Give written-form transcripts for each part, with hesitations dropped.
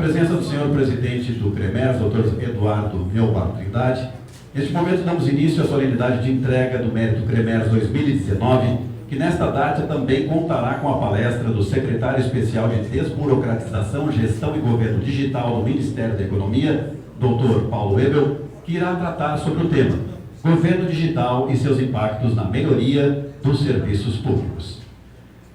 Presença do senhor presidente do CREMERS, Dr. Eduardo Neubar Trindade. Neste momento damos início à solenidade de entrega do Mérito CREMERS 2019, que nesta data também contará com a palestra do secretário especial de Desburocratização, Gestão e Governo Digital do Ministério da Economia, Dr. Paulo Ebel, que irá tratar sobre o tema Governo Digital e seus impactos na melhoria dos serviços públicos.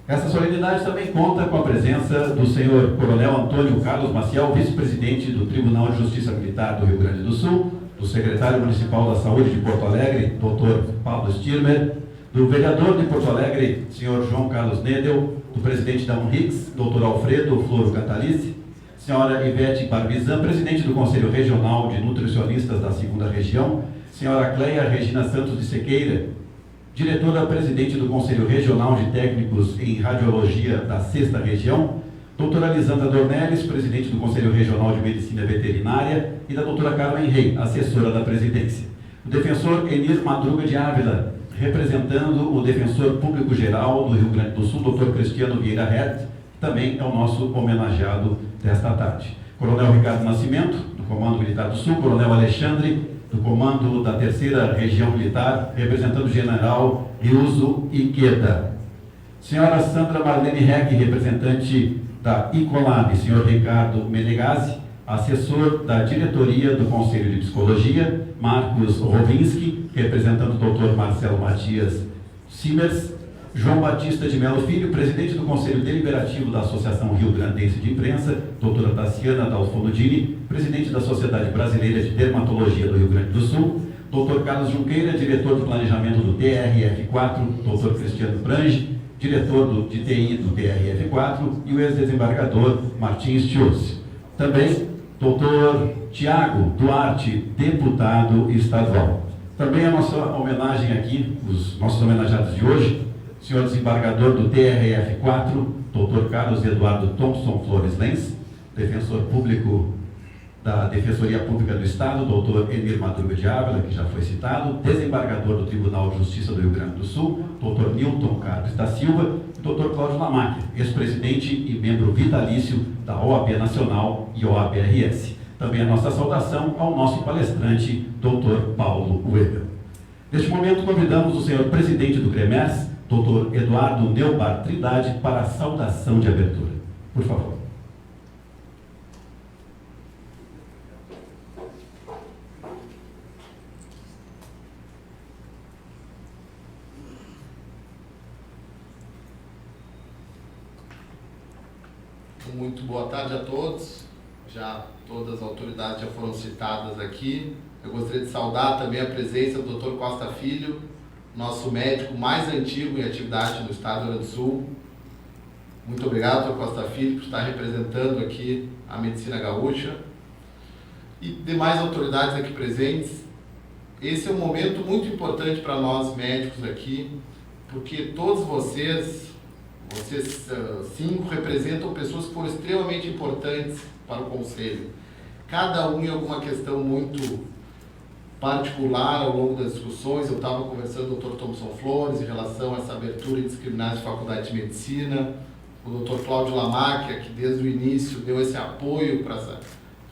Essa solenidade também conta com a presença do senhor Coronel Antônio Carlos Maciel, vice-presidente do Tribunal de Justiça Militar do Rio Grande do Sul, do secretário municipal da Saúde de Porto Alegre, Dr. Pablo Stirmer, do vereador de Porto Alegre, senhor João Carlos Nedel, do presidente da UNRICS, Dr. Alfredo Floro Catalice, senhora Ivete Barbizan, presidente do Conselho Regional de Nutricionistas da 2ª Região, senhora Cleia Regina Santos de Sequeira, diretora-presidente do Conselho Regional de Técnicos em Radiologia da 6ª Região, doutora Lisandra Dornelles, presidente do Conselho Regional de Medicina Veterinária, e da doutora Carmen Rey, assessora da presidência. O defensor Enir Madruga de Ávila, representando o defensor público-geral do Rio Grande do Sul, doutor Cristiano Vieira Hertz, também é o nosso homenageado desta tarde. Coronel Ricardo Nascimento, do Comando Militar do Sul, Coronel Alexandre, do Comando da 3ª Região Militar, representando o General Ryuzo Ikeda. Senhora Sandra Marlene Reg, representante da Icolab, senhor Ricardo Menegazzi, assessor da diretoria do Conselho de Psicologia, Marcos Rovinski, representando o Dr. Marcelo Matias Simers, João Batista de Melo Filho, presidente do Conselho Deliberativo da Associação Rio Grandense de Imprensa, doutora Tassiana Dalfonudini, presidente da Sociedade Brasileira de Dermatologia do Rio Grande do Sul, doutor Carlos Junqueira, diretor de planejamento do TRF4, doutor Cristiano Brange, diretor de TI do TRF4, e o ex-desembargador Martins Tios. Também, doutor Tiago Duarte, deputado estadual. Também a nossa homenagem aqui, os nossos homenageados de hoje, senhor desembargador do TRF4, Dr. Carlos Eduardo Thompson Flores Lenz, defensor público da Defensoria Pública do Estado, Dr. Enir Madruga de Ávila, que já foi citado, desembargador do Tribunal de Justiça do Rio Grande do Sul, Dr. Nilton Carlos da Silva, e Dr. Cláudio Lamacchia, ex-presidente e membro vitalício da OAB Nacional e OAB-RS. Também a nossa saudação ao nosso palestrante, Dr. Paulo Uebel. Neste momento, convidamos o senhor presidente do CREMERS, Dr. Eduardo Neubar Trindade, para a saudação de abertura. Por favor. Muito boa tarde a todos. Todas as autoridades já foram citadas aqui. Eu gostaria de saudar também a presença do Dr. Costa Filho, nosso médico mais antigo em atividade no estado do Rio Grande do Sul. Muito obrigado, Dr. Costa Filho, por estar representando aqui a medicina gaúcha. E demais autoridades aqui presentes. Esse é um momento muito importante para nós médicos aqui, porque todos vocês 5 representam pessoas que foram extremamente importantes para o Conselho. Cada um em alguma questão muito particular ao longo das discussões. Eu estava conversando com o Dr. Thompson Flores em relação a essa abertura indiscriminada de faculdade de medicina, o Dr. Cláudio Lamacchia, que desde o início deu esse apoio para esse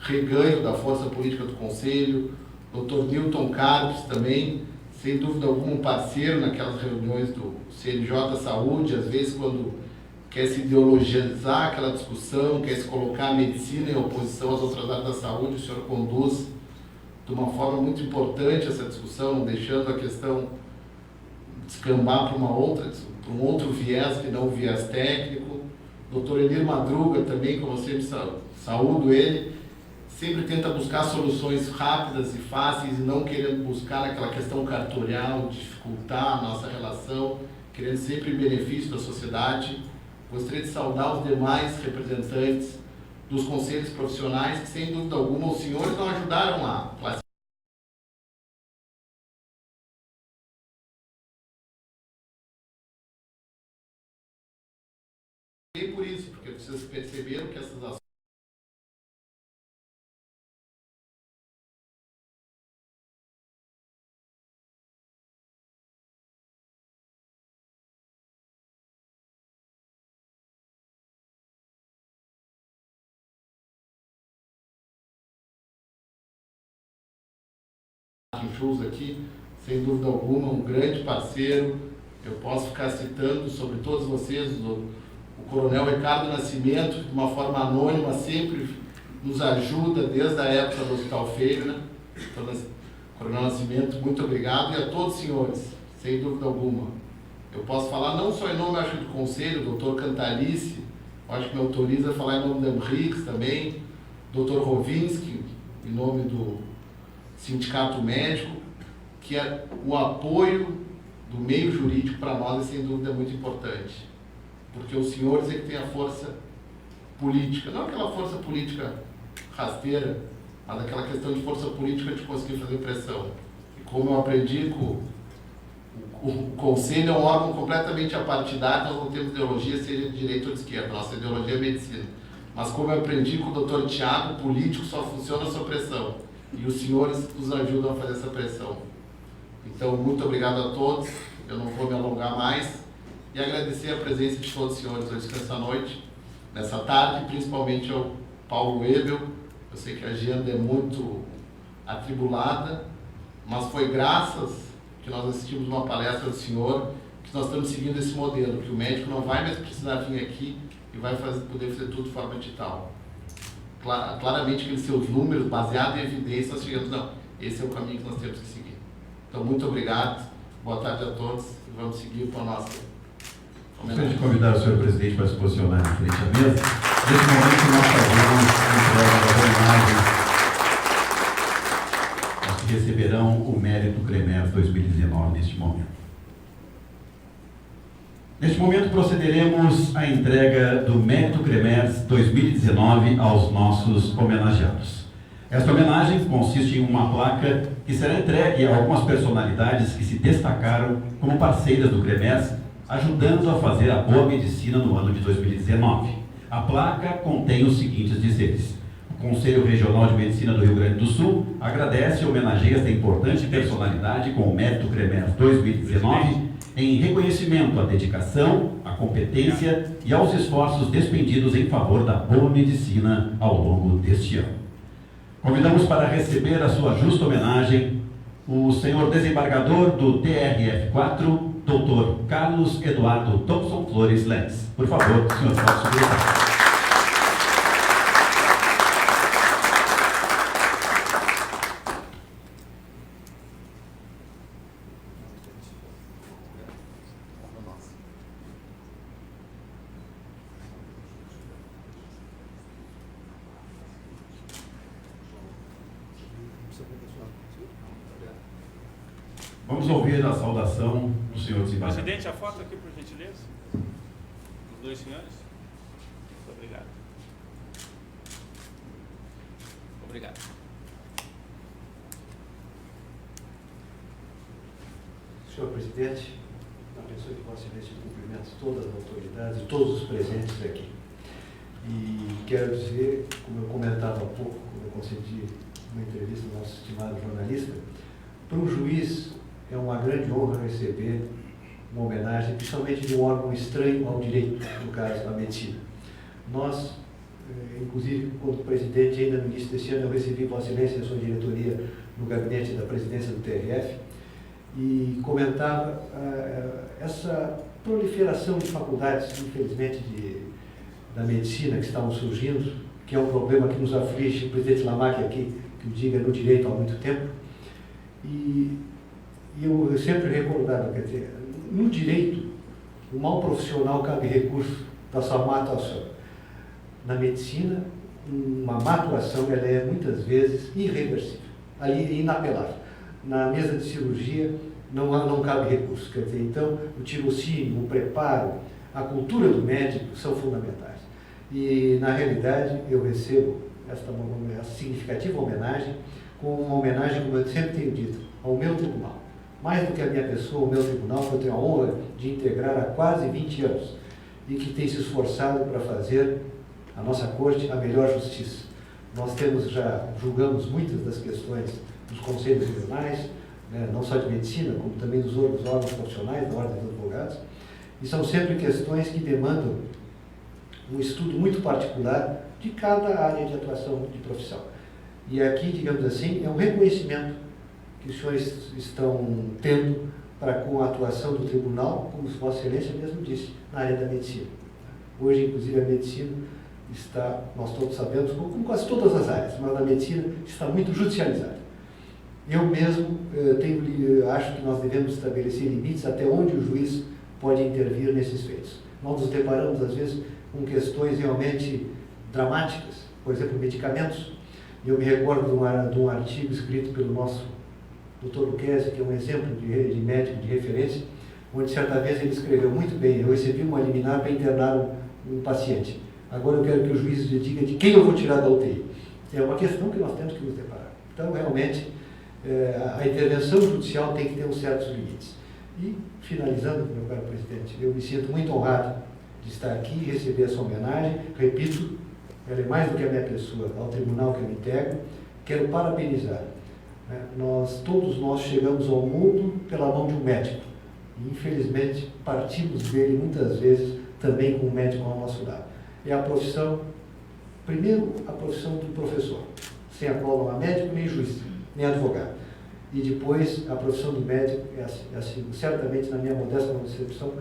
reganho da força política do Conselho, o Dr. Nilton Carlos também, sem dúvida alguma um parceiro naquelas reuniões do CNJ Saúde, às vezes quando quer se ideologizar aquela discussão, quer se colocar a medicina em oposição às outras áreas da saúde, o senhor conduz de uma forma muito importante essa discussão, deixando a questão descambar para um outro viés que não o viés técnico. O Dr. Enir Madruga também, como eu sempre saúdo ele, sempre tenta buscar soluções rápidas e fáceis, e não querendo buscar aquela questão cartorial, dificultar a nossa relação, querendo sempre o benefício da sociedade. Gostaria de saudar os demais representantes dos conselhos profissionais, que sem dúvida alguma os senhores não ajudaram a classificar. E por isso, porque vocês perceberam que essas ações Schulz aqui, sem dúvida alguma, um grande parceiro. Eu posso ficar citando sobre todos vocês, o Coronel Ricardo Nascimento, de uma forma anônima, sempre nos ajuda desde a época do Hospital Feira. Então, Coronel Nascimento, muito obrigado. E a todos os senhores, sem dúvida alguma. Eu posso falar não só em nome, acho, do Conselho, doutor Cantalice, acho que me autoriza a falar em nome da Henriques também, doutor Rovinski, em nome do Sindicato Médico, que o apoio do meio jurídico para nós é, sem dúvida, muito importante. Porque os senhores é que têm a força política, não aquela força política rasteira, mas aquela questão de força política de conseguir fazer pressão. E como eu aprendi com o Conselho, é um órgão completamente apartidário, nós não temos ideologia, seja de direita ou de esquerda, nossa ideologia é medicina. Mas como eu aprendi com o doutor Tiago, político só funciona sob pressão. E os senhores nos ajudam a fazer essa pressão. Então, muito obrigado a todos, eu não vou me alongar mais, e agradecer a presença de todos os senhores hoje nessa noite, nessa tarde, principalmente ao Paulo Ebel. Eu sei que a agenda é muito atribulada, mas foi graças que nós assistimos uma palestra do senhor que nós estamos seguindo esse modelo, que o médico não vai mais precisar vir aqui e vai poder fazer tudo de forma digital. Claramente, aqueles seus números, baseados em evidência, nós chegamos, não, esse é o caminho que nós temos que seguir. Então, muito obrigado, boa tarde a todos, e vamos seguir para a nossa homenagem. Gostaria de convidar o senhor presidente para se posicionar em frente à mesa. Nesse momento, nós fazemos a entrega das homenagens que receberão o Mérito CREMERS 2019 neste momento. Neste momento, procederemos à entrega do Mérito CREMERS 2019 aos nossos homenageados. Esta homenagem consiste em uma placa que será entregue a algumas personalidades que se destacaram como parceiras do CREMERS, ajudando a fazer a boa medicina no ano de 2019. A placa contém os seguintes dizeres: o Conselho Regional de Medicina do Rio Grande do Sul agradece e homenageia esta importante personalidade com o Mérito CREMERS 2019 em reconhecimento à dedicação, à competência e aos esforços despendidos em favor da boa medicina ao longo deste ano. Convidamos para receber a sua justa homenagem o senhor desembargador do TRF4, Dr. Carlos Eduardo Thompson Flores Lenz. Por favor, o senhor pode subir. Vamos ouvir a saudação do senhor desembargador. Presidente, a foto aqui, por gentileza. Os dois senhores. Muito obrigado. Obrigado. Senhor presidente, na pessoa que Vossa Excelência cumprimento todas as autoridades e todos os presentes aqui. E quero dizer, como eu comentava há pouco, como eu concedi uma entrevista ao nosso estimado jornalista, para um juiz é uma grande honra receber uma homenagem, principalmente de um órgão estranho ao direito, no caso, a medicina. Nós, inclusive, quando presidente, ainda no início deste ano, eu recebi Vossa Excelência e a sua diretoria no gabinete da presidência do TRF e comentava essa proliferação de faculdades, infelizmente, da medicina que estavam surgindo, que é um problema que nos aflige, o presidente Lamarck aqui, que o diga no direito há muito tempo. E eu sempre recordava, quer dizer, no direito, o mal profissional cabe recurso da sua má atuação. Na medicina, uma má atuação ela é muitas vezes irreversível, ali inapelável. Na mesa de cirurgia não cabe recurso, quer dizer, então o tirocínio, o preparo, a cultura do médico são fundamentais. E na realidade eu recebo esta significativa homenagem com uma homenagem, como eu sempre tenho dito, ao meu tribunal. Mais do que a minha pessoa, o meu tribunal, que eu tenho a honra de integrar há quase 20 anos e que tem se esforçado para fazer a nossa corte a melhor justiça. Nós julgamos muitas das questões dos conselhos regionais, né, não só de medicina, como também dos órgãos profissionais, da Ordem dos Advogados, e são sempre questões que demandam um estudo muito particular de cada área de atuação de profissão. E aqui, digamos assim, é um reconhecimento que os senhores estão tendo para com a atuação do tribunal, como Vossa Excelência mesmo disse, na área da medicina. Hoje, inclusive, a medicina está, nós todos sabemos, como quase todas as áreas, mas a medicina está muito judicializada. Eu mesmo acho que nós devemos estabelecer limites até onde o juiz pode intervir nesses feitos. Nós nos deparamos, às vezes, com questões realmente dramáticas, por exemplo, medicamentos. Eu me recordo de um artigo escrito pelo nosso Dr. Luquezzi, que é um exemplo de médico de referência, onde certa vez ele escreveu muito bem: eu recebi uma liminar para internar um paciente. Agora eu quero que o juiz me diga de quem eu vou tirar da UTI. É uma questão que nós temos que nos deparar. Então, realmente, a intervenção judicial tem que ter uns certos limites. E, finalizando, meu caro presidente, eu me sinto muito honrado de estar aqui e receber essa homenagem. Repito, ela é mais do que a minha pessoa, ao tribunal que eu me integro. Quero parabenizar. Todos nós chegamos ao mundo pela mão de um médico. E, infelizmente, partimos dele muitas vezes também com um médico ao nosso lado. É a profissão, primeiro, a profissão do professor, sem a qual não há médico, nem juiz, nem advogado. E depois, a profissão do médico, certamente, na minha modesta concepção,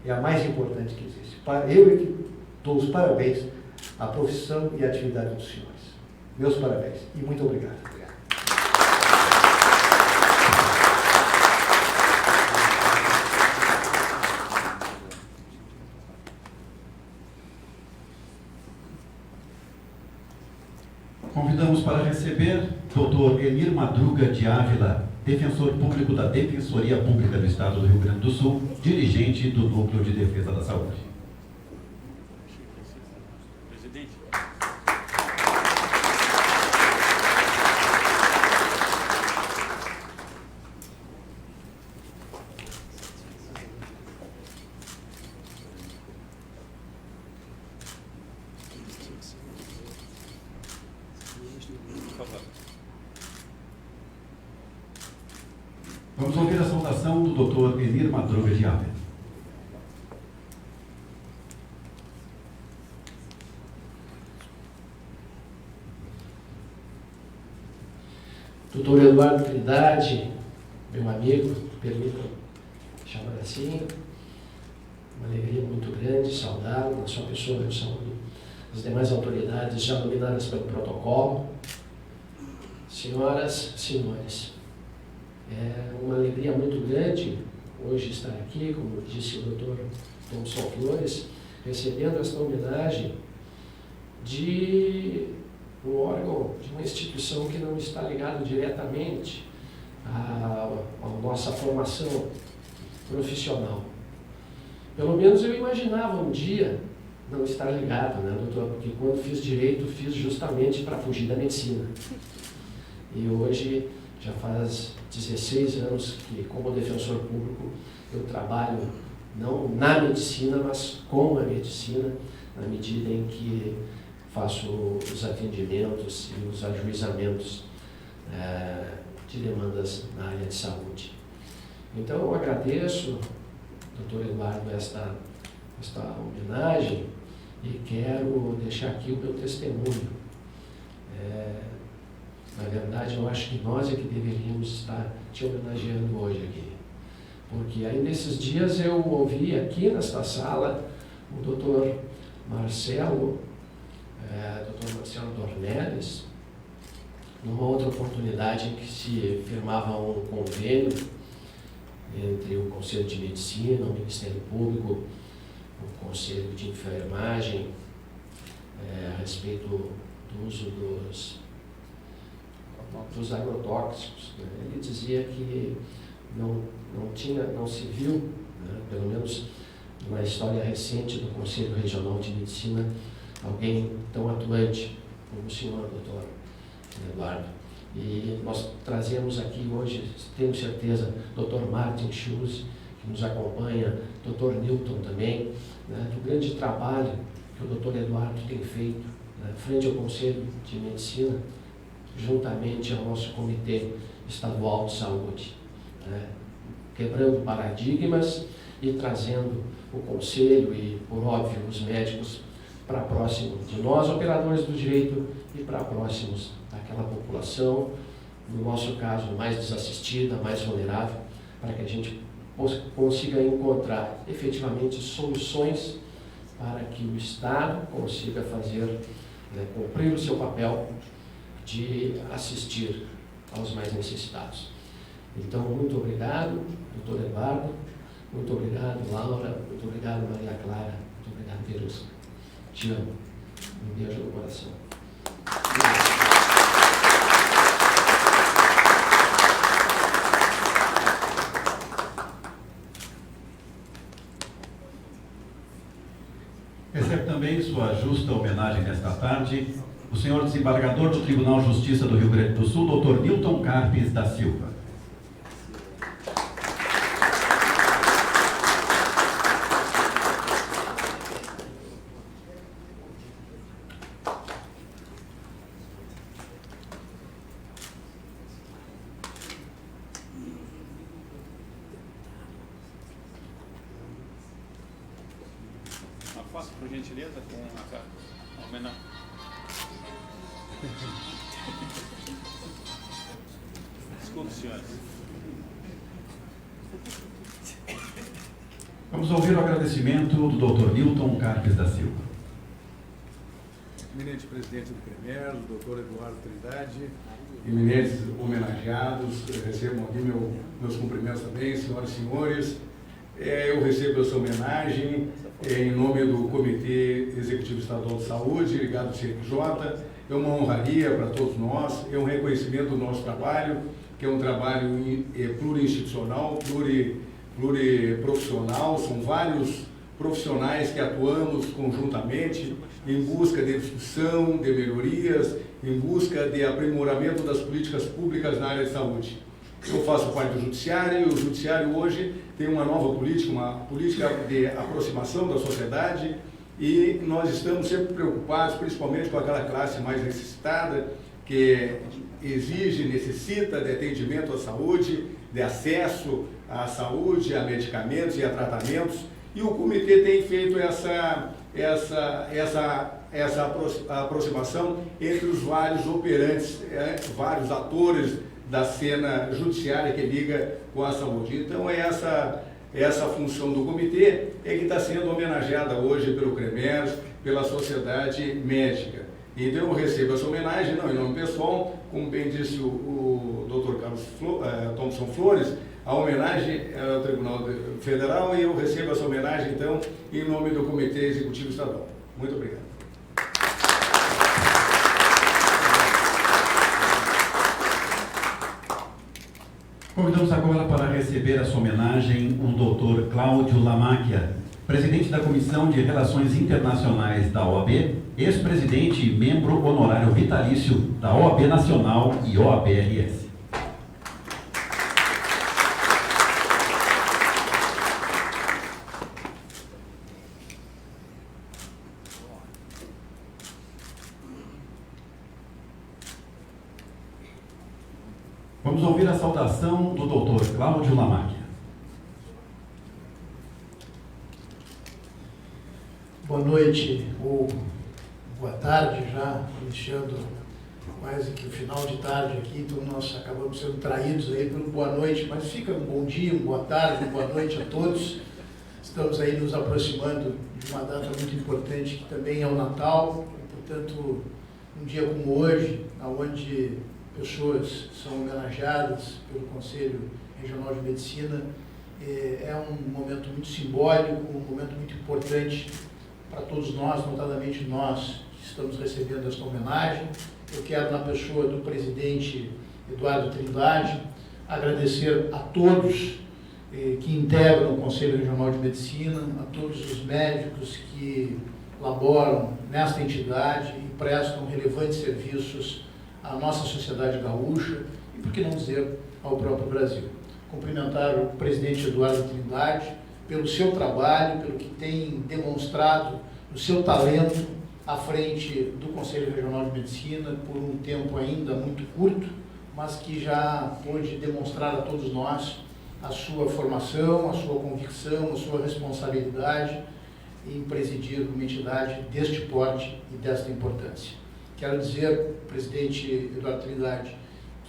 é a mais importante que existe. Eu é que dou os parabéns à profissão e à atividade dos senhores. Meus parabéns e muito obrigado. Convidamos para receber Dr. Emir Madruga de Ávila, defensor público da Defensoria Pública do Estado do Rio Grande do Sul, dirigente do Núcleo de Defesa da Saúde. Presidente. Por favor. Vamos ouvir a saudação do Dr. Emir Madruga de Ávila. Doutor Eduardo Trindade, meu amigo, permita chamar assim, uma alegria muito grande saudá-lo, na sua pessoa eu saúdo as demais autoridades já nominadas pelo protocolo. Senhoras, senhores, é uma alegria muito grande hoje estar aqui, como disse o doutor Thomson Flores, recebendo esta homenagem de um órgão, de uma instituição que não está ligado diretamente à nossa formação profissional. Pelo menos eu imaginava um dia não estar ligado, né, doutor? Porque quando fiz direito, fiz justamente para fugir da medicina. E hoje, já faz 16 anos que, como defensor público, eu trabalho não na medicina, mas com a medicina, na medida em que faço os atendimentos e os ajuizamentos de demandas na área de saúde. Então, eu agradeço, doutor Eduardo, esta homenagem e quero deixar aqui o meu testemunho. Na verdade, eu acho que nós é que deveríamos estar te homenageando hoje aqui. Porque aí nesses dias eu ouvi aqui nesta sala o doutor Marcelo Dornelles, numa outra oportunidade em que se firmava um convênio entre o Conselho de Medicina, o Ministério Público, o Conselho de Enfermagem, a respeito do uso dos agrotóxicos. Né? Ele dizia que não se viu, né, pelo menos na história recente do Conselho Regional de Medicina, alguém tão atuante como o senhor, doutor Eduardo. E nós trazemos aqui hoje, tenho certeza, doutor Martin Schulz, que nos acompanha, doutor Newton também, né, do grande trabalho que o doutor Eduardo tem feito, né, frente ao Conselho de Medicina, juntamente ao nosso Comitê Estadual de Saúde, né, quebrando paradigmas e trazendo o Conselho e, por óbvio, os médicos para próximo de nós, operadores do direito, e para próximos daquela população no nosso caso, mais desassistida, mais vulnerável, para que a gente consiga encontrar efetivamente soluções para que o Estado consiga fazer, cumprir o seu papel de assistir aos mais necessitados. Então, muito obrigado, doutor Eduardo, muito obrigado, Laura, muito obrigado, Maria Clara, muito obrigado, Verusa. Te amo. Um beijo no coração. Recebe também sua justa homenagem nesta tarde o senhor desembargador do Tribunal de Justiça do Rio Grande do Sul, Dr. Nilton Carpes da Silva. Faça, por gentileza, com a homenagem. Desculpe, senhores. Vamos ouvir o agradecimento do Dr. Nilton Carpes da Silva. Eminente presidente do CREMERS, doutor Eduardo Trindade, eminentes homenageados, recebam aqui meus cumprimentos também, senhoras e senhores. Eu recebo essa homenagem em nome do Comitê Executivo Estadual de Saúde, ligado ao CNJ. É uma honraria para todos nós, é um reconhecimento do nosso trabalho, que é um trabalho plurinstitucional, pluriprofissional. São vários profissionais que atuamos conjuntamente em busca de discussão, de melhorias, em busca de aprimoramento das políticas públicas na área de saúde. Eu faço parte do Judiciário, e o Judiciário hoje tem uma nova política, uma política de aproximação da sociedade, e nós estamos sempre preocupados, principalmente com aquela classe mais necessitada, que exige, necessita de atendimento à saúde, de acesso à saúde, a medicamentos e a tratamentos, e o comitê tem feito essa aproximação entre os vários operantes, vários atores da cena judiciária que liga com a saúde. Então, essa função do comitê que está sendo homenageada hoje pelo CREMERS, pela sociedade médica. Então, eu recebo essa homenagem, não em nome pessoal, como bem disse o Dr. Carlos Thompson Flores, a homenagem ao Tribunal Federal, e eu recebo essa homenagem, então, em nome do Comitê Executivo Estadual. Muito obrigado. Convidamos agora para receber essa homenagem o Dr. Cláudio Lamacchia, presidente da Comissão de Relações Internacionais da OAB, ex-presidente e membro honorário vitalício da OAB Nacional e OAB-RS. Vamos ouvir a saudação do Dr. Cláudio Lamacchia. Boa noite, ou boa tarde já, iniciando quase que o final de tarde aqui, então nós acabamos sendo traídos aí pelo boa noite, mas fica um bom dia, uma boa tarde, uma boa noite a todos. Estamos aí nos aproximando de uma data muito importante, que também é o Natal, portanto, um dia como hoje, onde pessoas são homenageadas pelo Conselho Regional de Medicina, é um momento muito simbólico, um momento muito importante para todos nós, notadamente nós que estamos recebendo esta homenagem. Eu quero, na pessoa do presidente Eduardo Trindade, agradecer a todos que integram o Conselho Regional de Medicina, a todos os médicos que laboram nesta entidade e prestam relevantes serviços à nossa sociedade gaúcha e, por que não dizer, ao próprio Brasil. Cumprimentar o presidente Eduardo Trindade pelo seu trabalho, pelo que tem demonstrado o seu talento à frente do Conselho Regional de Medicina por um tempo ainda muito curto, mas que já pôde demonstrar a todos nós a sua formação, a sua convicção, a sua responsabilidade em presidir uma entidade deste porte e desta importância. Quero dizer, presidente Eduardo Trindade,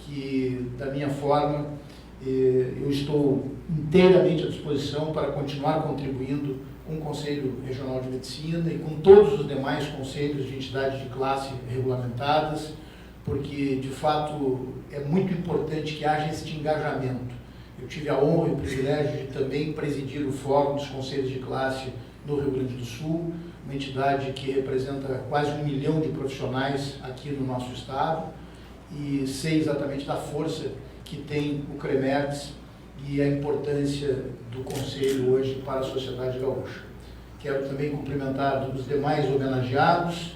que, da minha forma, eu estou inteiramente à disposição para continuar contribuindo com o Conselho Regional de Medicina e com todos os demais conselhos de entidades de classe regulamentadas, porque, de fato, é muito importante que haja este engajamento. Eu tive a honra e o privilégio de também presidir o Fórum dos Conselhos de Classe no Rio Grande do Sul, uma entidade que representa quase 1 milhão de profissionais aqui no nosso estado, e sei exatamente da força que tem o CREMERDS e a importância do Conselho hoje para a sociedade gaúcha. Quero também cumprimentar os demais homenageados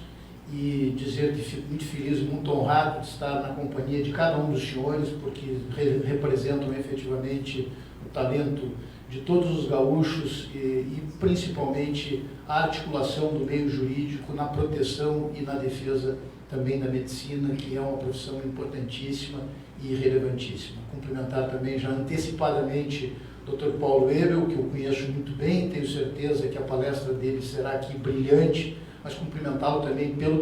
e dizer que fico muito feliz e muito honrado de estar na companhia de cada um dos senhores, porque representam efetivamente o talento de todos os gaúchos e principalmente a articulação do meio jurídico na proteção e na defesa também da medicina, que é uma profissão importantíssima e relevantíssima. Cumprimentar também já antecipadamente o Dr. Paulo Ebel, que eu conheço muito bem, tenho certeza que a palestra dele será aqui brilhante, mas cumprimentá-lo também pelo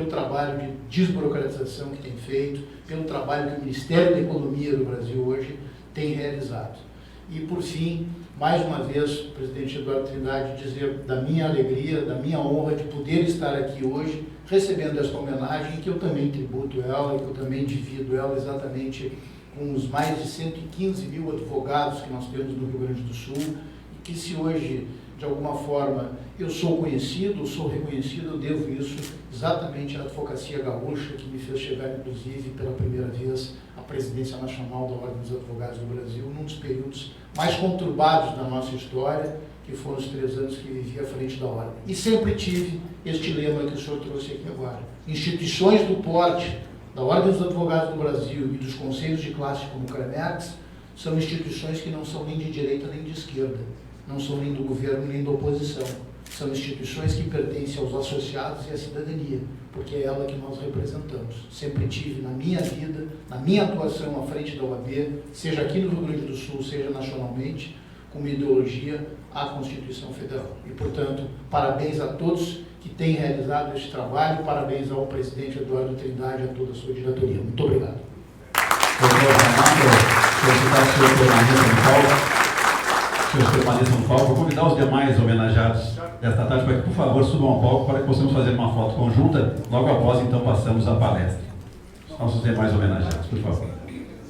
trabalho de desburocratização que tem feito, pelo trabalho que o Ministério da Economia do Brasil hoje tem realizado. E, por fim, mais uma vez, presidente Eduardo Trindade, dizer da minha alegria, da minha honra de poder estar aqui hoje, recebendo esta homenagem, que eu também tributo ela, que eu também divido ela exatamente com os mais de 115 mil advogados que nós temos no Rio Grande do Sul, e que se hoje, de alguma forma, eu sou conhecido, sou reconhecido, eu devo isso exatamente à advocacia gaúcha, que me fez chegar, inclusive, pela primeira vez à presidência nacional da Ordem dos Advogados do Brasil, num dos períodos mais conturbados da nossa história, que foram os 3 anos que vivi à frente da Ordem. E sempre tive este lema que o senhor trouxe aqui agora. Instituições do porte da Ordem dos Advogados do Brasil e dos conselhos de classe como o CREMERDS são instituições que não são nem de direita nem de esquerda, não são nem do governo nem da oposição. São instituições que pertencem aos associados e à cidadania, porque é ela que nós representamos. Sempre tive na minha vida, na minha atuação à frente da OAB, seja aqui no Rio Grande do Sul, seja nacionalmente, com uma ideologia à Constituição Federal. E, portanto, parabéns a todos que têm realizado este trabalho, parabéns ao presidente Eduardo Trindade e a toda a sua diretoria. Muito obrigado. Senhores permaneçam no palco. Vou convidar os demais homenageados desta tarde para que, por favor, subam ao palco para que possamos fazer uma foto conjunta. Logo após, então, passamos à palestra. Nossos demais homenageados, por favor.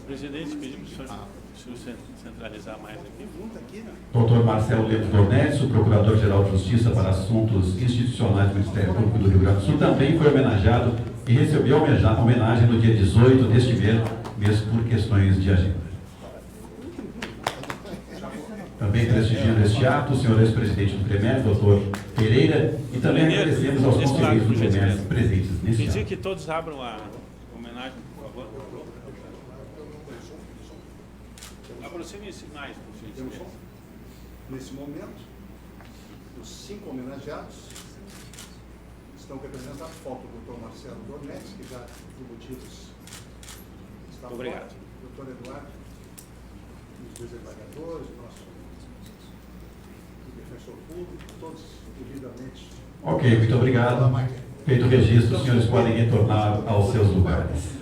Presidente, pedimos para o senhor centralizar mais aqui. Dr. Marcelo Lemos Dornelis, o Procurador-Geral de Justiça para Assuntos Institucionais do Ministério Público do Rio Grande do Sul, também foi homenageado e recebeu a homenagem no dia 18 deste mês por questões de agenda. Também prestigiando este ato, o senhor ex-presidente do CREMERDS, doutor Pereira, e também agradecemos aos conselheiros do CREMERDS presentes neste Pedir ato. que todos abram a homenagem, por favor. Aproxime-se mais, por gentileza. Nesse momento, os 5 homenageados estão representando a foto do Dr. Marcelo Dornelis, que já, por motivos, está Obrigado. fora, Dr. Eduardo, os 2 desembargadores, o nosso defensor público, todos devidamente. Ok, muito obrigado. Feito o registro, os senhores podem retornar aos seus lugares.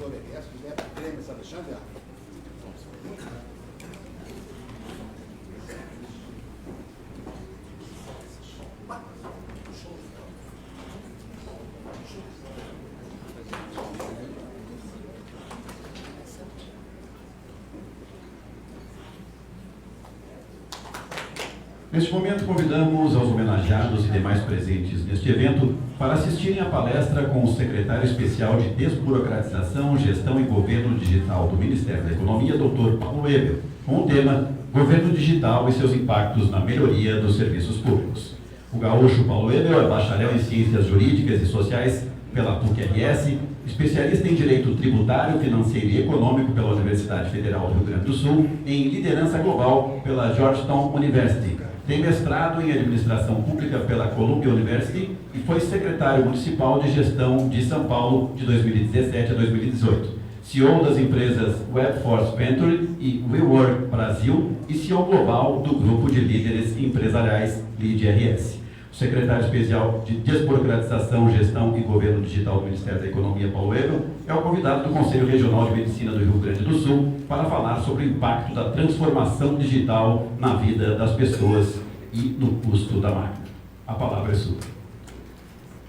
Neste momento, convidamos aos homenageados e demais presentes neste evento para assistirem à palestra com o secretário especial de Desburocratização, Gestão e Governo Digital do Ministério da Economia, Dr. Paulo Ebel, com o tema Governo Digital e seus impactos na melhoria dos serviços públicos. O gaúcho Paulo Ebel é bacharel em Ciências Jurídicas e Sociais pela PUC-RS, especialista em Direito Tributário, Financeiro e Econômico pela Universidade Federal do Rio Grande do Sul, em Liderança Global pela Georgetown University. Tem mestrado em Administração Pública pela Columbia University e foi secretário municipal de Gestão de São Paulo de 2017 a 2018. CEO das empresas Webforce Venture e WeWork Brasil e CEO global do grupo de líderes empresariais LeadRS. secretário especial de Desburocratização, Gestão e Governo Digital do Ministério da Economia, Paulo Ebel, é o convidado do Conselho Regional de Medicina do Rio Grande do Sul para falar sobre o impacto da transformação digital na vida das pessoas e no custo da máquina. A palavra é sua.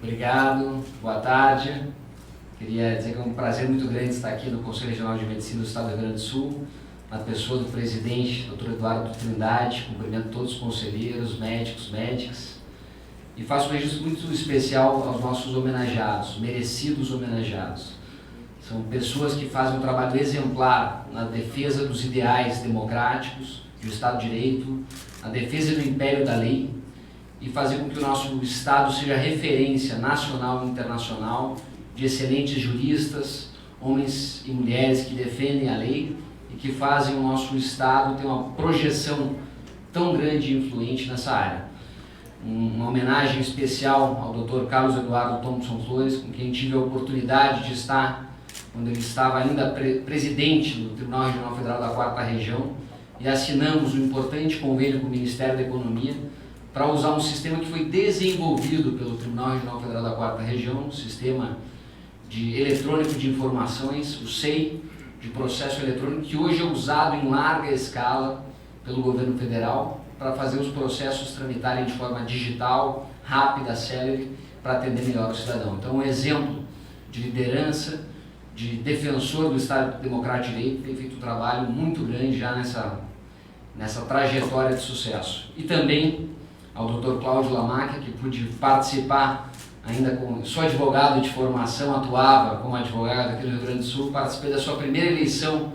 Obrigado, boa tarde. Queria dizer que é um prazer muito grande estar aqui no Conselho Regional de Medicina do Estado do Rio Grande do Sul, na pessoa do presidente, Dr. Eduardo Trindade. Cumprimento todos os conselheiros, médicas, e faço um registro muito especial aos nossos homenageados, merecidos homenageados. São pessoas que fazem um trabalho exemplar na defesa dos ideais democráticos, do Estado de Direito, na defesa do império da lei, e fazer com que o nosso Estado seja referência nacional e internacional de excelentes juristas, homens e mulheres que defendem a lei e que fazem o nosso Estado ter uma projeção tão grande e influente nessa área. Uma homenagem especial ao Dr. Carlos Eduardo Thompson Flores, com quem tive a oportunidade de estar quando ele estava ainda presidente do Tribunal Regional Federal da 4ª Região, e assinamos um importante convênio com o Ministério da Economia para usar um sistema que foi desenvolvido pelo Tribunal Regional Federal da 4ª Região, um sistema de eletrônico de informações, o SEI, de processo eletrônico, que hoje é usado em larga escala pelo governo federal para fazer os processos tramitarem de forma digital, rápida, célere, para atender melhor o cidadão. Então, um exemplo de liderança, de defensor do Estado Democrático de Direito, tem feito um trabalho muito grande já nessa trajetória de sucesso. E também ao Dr. Cláudio Lamacchia, que pude participar ainda sou advogado de formação, atuava como advogado aqui no Rio Grande do Sul, participei da sua primeira eleição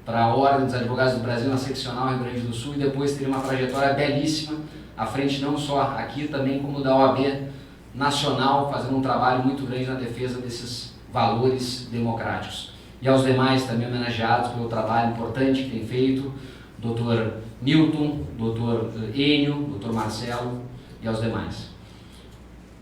para a Ordem dos Advogados do Brasil na seccional Rio Grande do Sul, e depois teria uma trajetória belíssima à frente não só aqui, também como da OAB nacional, fazendo um trabalho muito grande na defesa desses valores democráticos. E aos demais também homenageados pelo trabalho importante que tem feito, Dr. Milton, Dr. Enio, Dr. Marcelo e aos demais.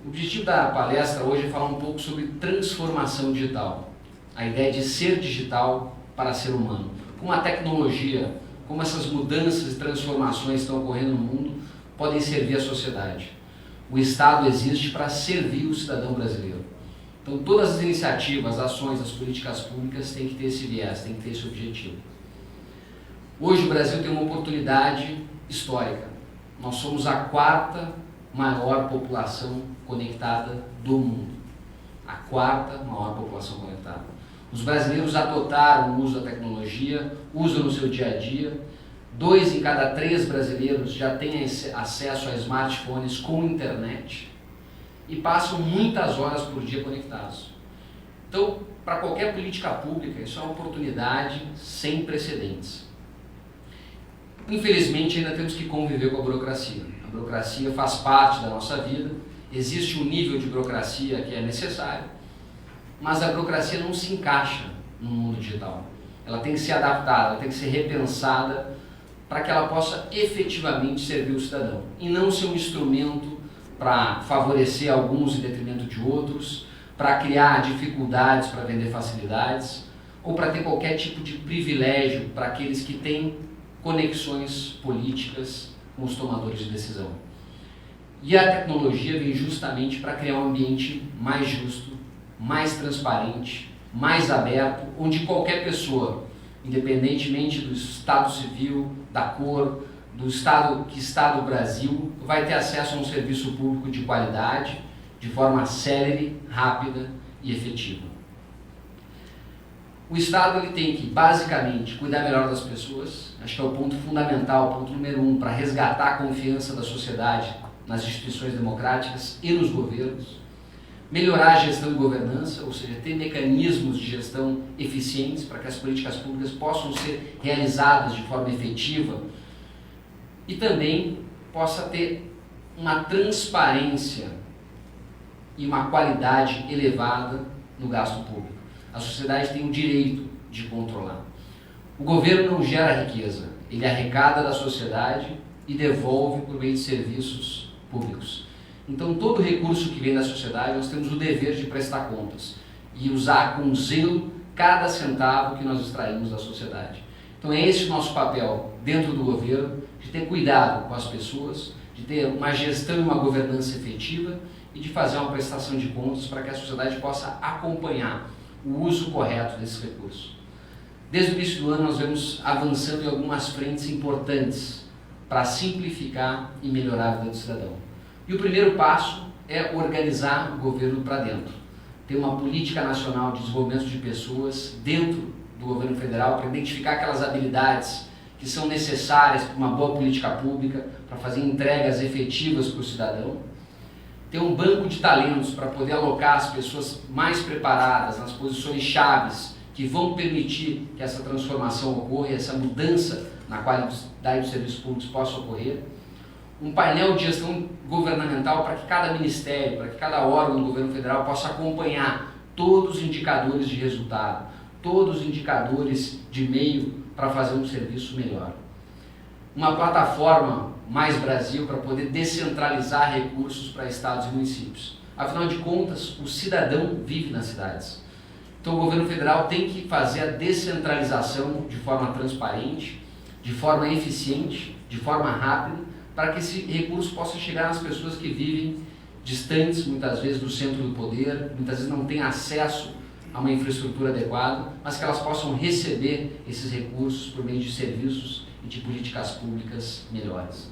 O objetivo da palestra hoje é falar um pouco sobre transformação digital, a ideia de ser digital para ser humano. Como a tecnologia, como essas mudanças e transformações estão ocorrendo no mundo podem servir a sociedade. O Estado existe para servir o cidadão brasileiro. Então todas as iniciativas, ações, as políticas públicas têm que ter esse viés, têm que ter esse objetivo. Hoje o Brasil tem uma oportunidade histórica. Nós somos a 4ª maior população conectada do mundo. A 4ª maior população conectada. Os brasileiros adotaram o uso da tecnologia, usam no seu dia a dia. 2 em cada 3 brasileiros já têm acesso a smartphones com internet e passam muitas horas por dia conectados. Então, para qualquer política pública, isso é uma oportunidade sem precedentes. Infelizmente, ainda temos que conviver com a burocracia. A burocracia faz parte da nossa vida, existe um nível de burocracia que é necessário, mas a burocracia não se encaixa no mundo digital. Ela tem que ser adaptada, ela tem que ser repensada para que ela possa efetivamente servir o cidadão e não ser um instrumento para favorecer alguns em detrimento de outros, para criar dificuldades para vender facilidades ou para ter qualquer tipo de privilégio para aqueles que têm conexões políticas com os tomadores de decisão. E a tecnologia vem justamente para criar um ambiente mais justo, mais transparente, mais aberto, onde qualquer pessoa, independentemente do estado civil, da cor, do estado que está do Brasil, vai ter acesso a um serviço público de qualidade, de forma célere, rápida e efetiva. O Estado ele tem que, basicamente, cuidar melhor das pessoas, acho que é o ponto fundamental, o ponto número 1, para resgatar a confiança da sociedade nas instituições democráticas e nos governos, melhorar a gestão e governança, ou seja, ter mecanismos de gestão eficientes para que as políticas públicas possam ser realizadas de forma efetiva e também possa ter uma transparência e uma qualidade elevada no gasto público. A sociedade tem o direito de controlar. O governo não gera riqueza, ele arrecada da sociedade e devolve por meio de serviços públicos. Então, todo recurso que vem da sociedade, nós temos o dever de prestar contas e usar com zelo cada centavo que nós extraímos da sociedade. Então, é esse o nosso papel dentro do governo, de ter cuidado com as pessoas, de ter uma gestão e uma governança efetiva e de fazer uma prestação de contas para que a sociedade possa acompanhar o uso correto desses recursos. Desde o início do ano nós vemos avançando em algumas frentes importantes para simplificar e melhorar a vida do cidadão. E o primeiro passo é organizar o governo para dentro. Ter uma política nacional de desenvolvimento de pessoas dentro do governo federal para identificar aquelas habilidades que são necessárias para uma boa política pública, para fazer entregas efetivas para o cidadão. Ter um banco de talentos para poder alocar as pessoas mais preparadas nas posições chaves que vão permitir que essa transformação ocorra e essa mudança na qualidade dos serviços públicos possa ocorrer. Um painel de gestão governamental para que cada ministério, para que cada órgão do governo federal possa acompanhar todos os indicadores de resultado, todos os indicadores de meio para fazer um serviço melhor. Uma plataforma Mais Brasil para poder descentralizar recursos para estados e municípios. Afinal de contas, o cidadão vive nas cidades. Então o governo federal tem que fazer a descentralização de forma transparente, de forma eficiente, de forma rápida, para que esse recurso possa chegar nas pessoas que vivem distantes, muitas vezes, do centro do poder, muitas vezes não têm acesso a uma infraestrutura adequada, mas que elas possam receber esses recursos por meio de serviços e de políticas públicas melhores.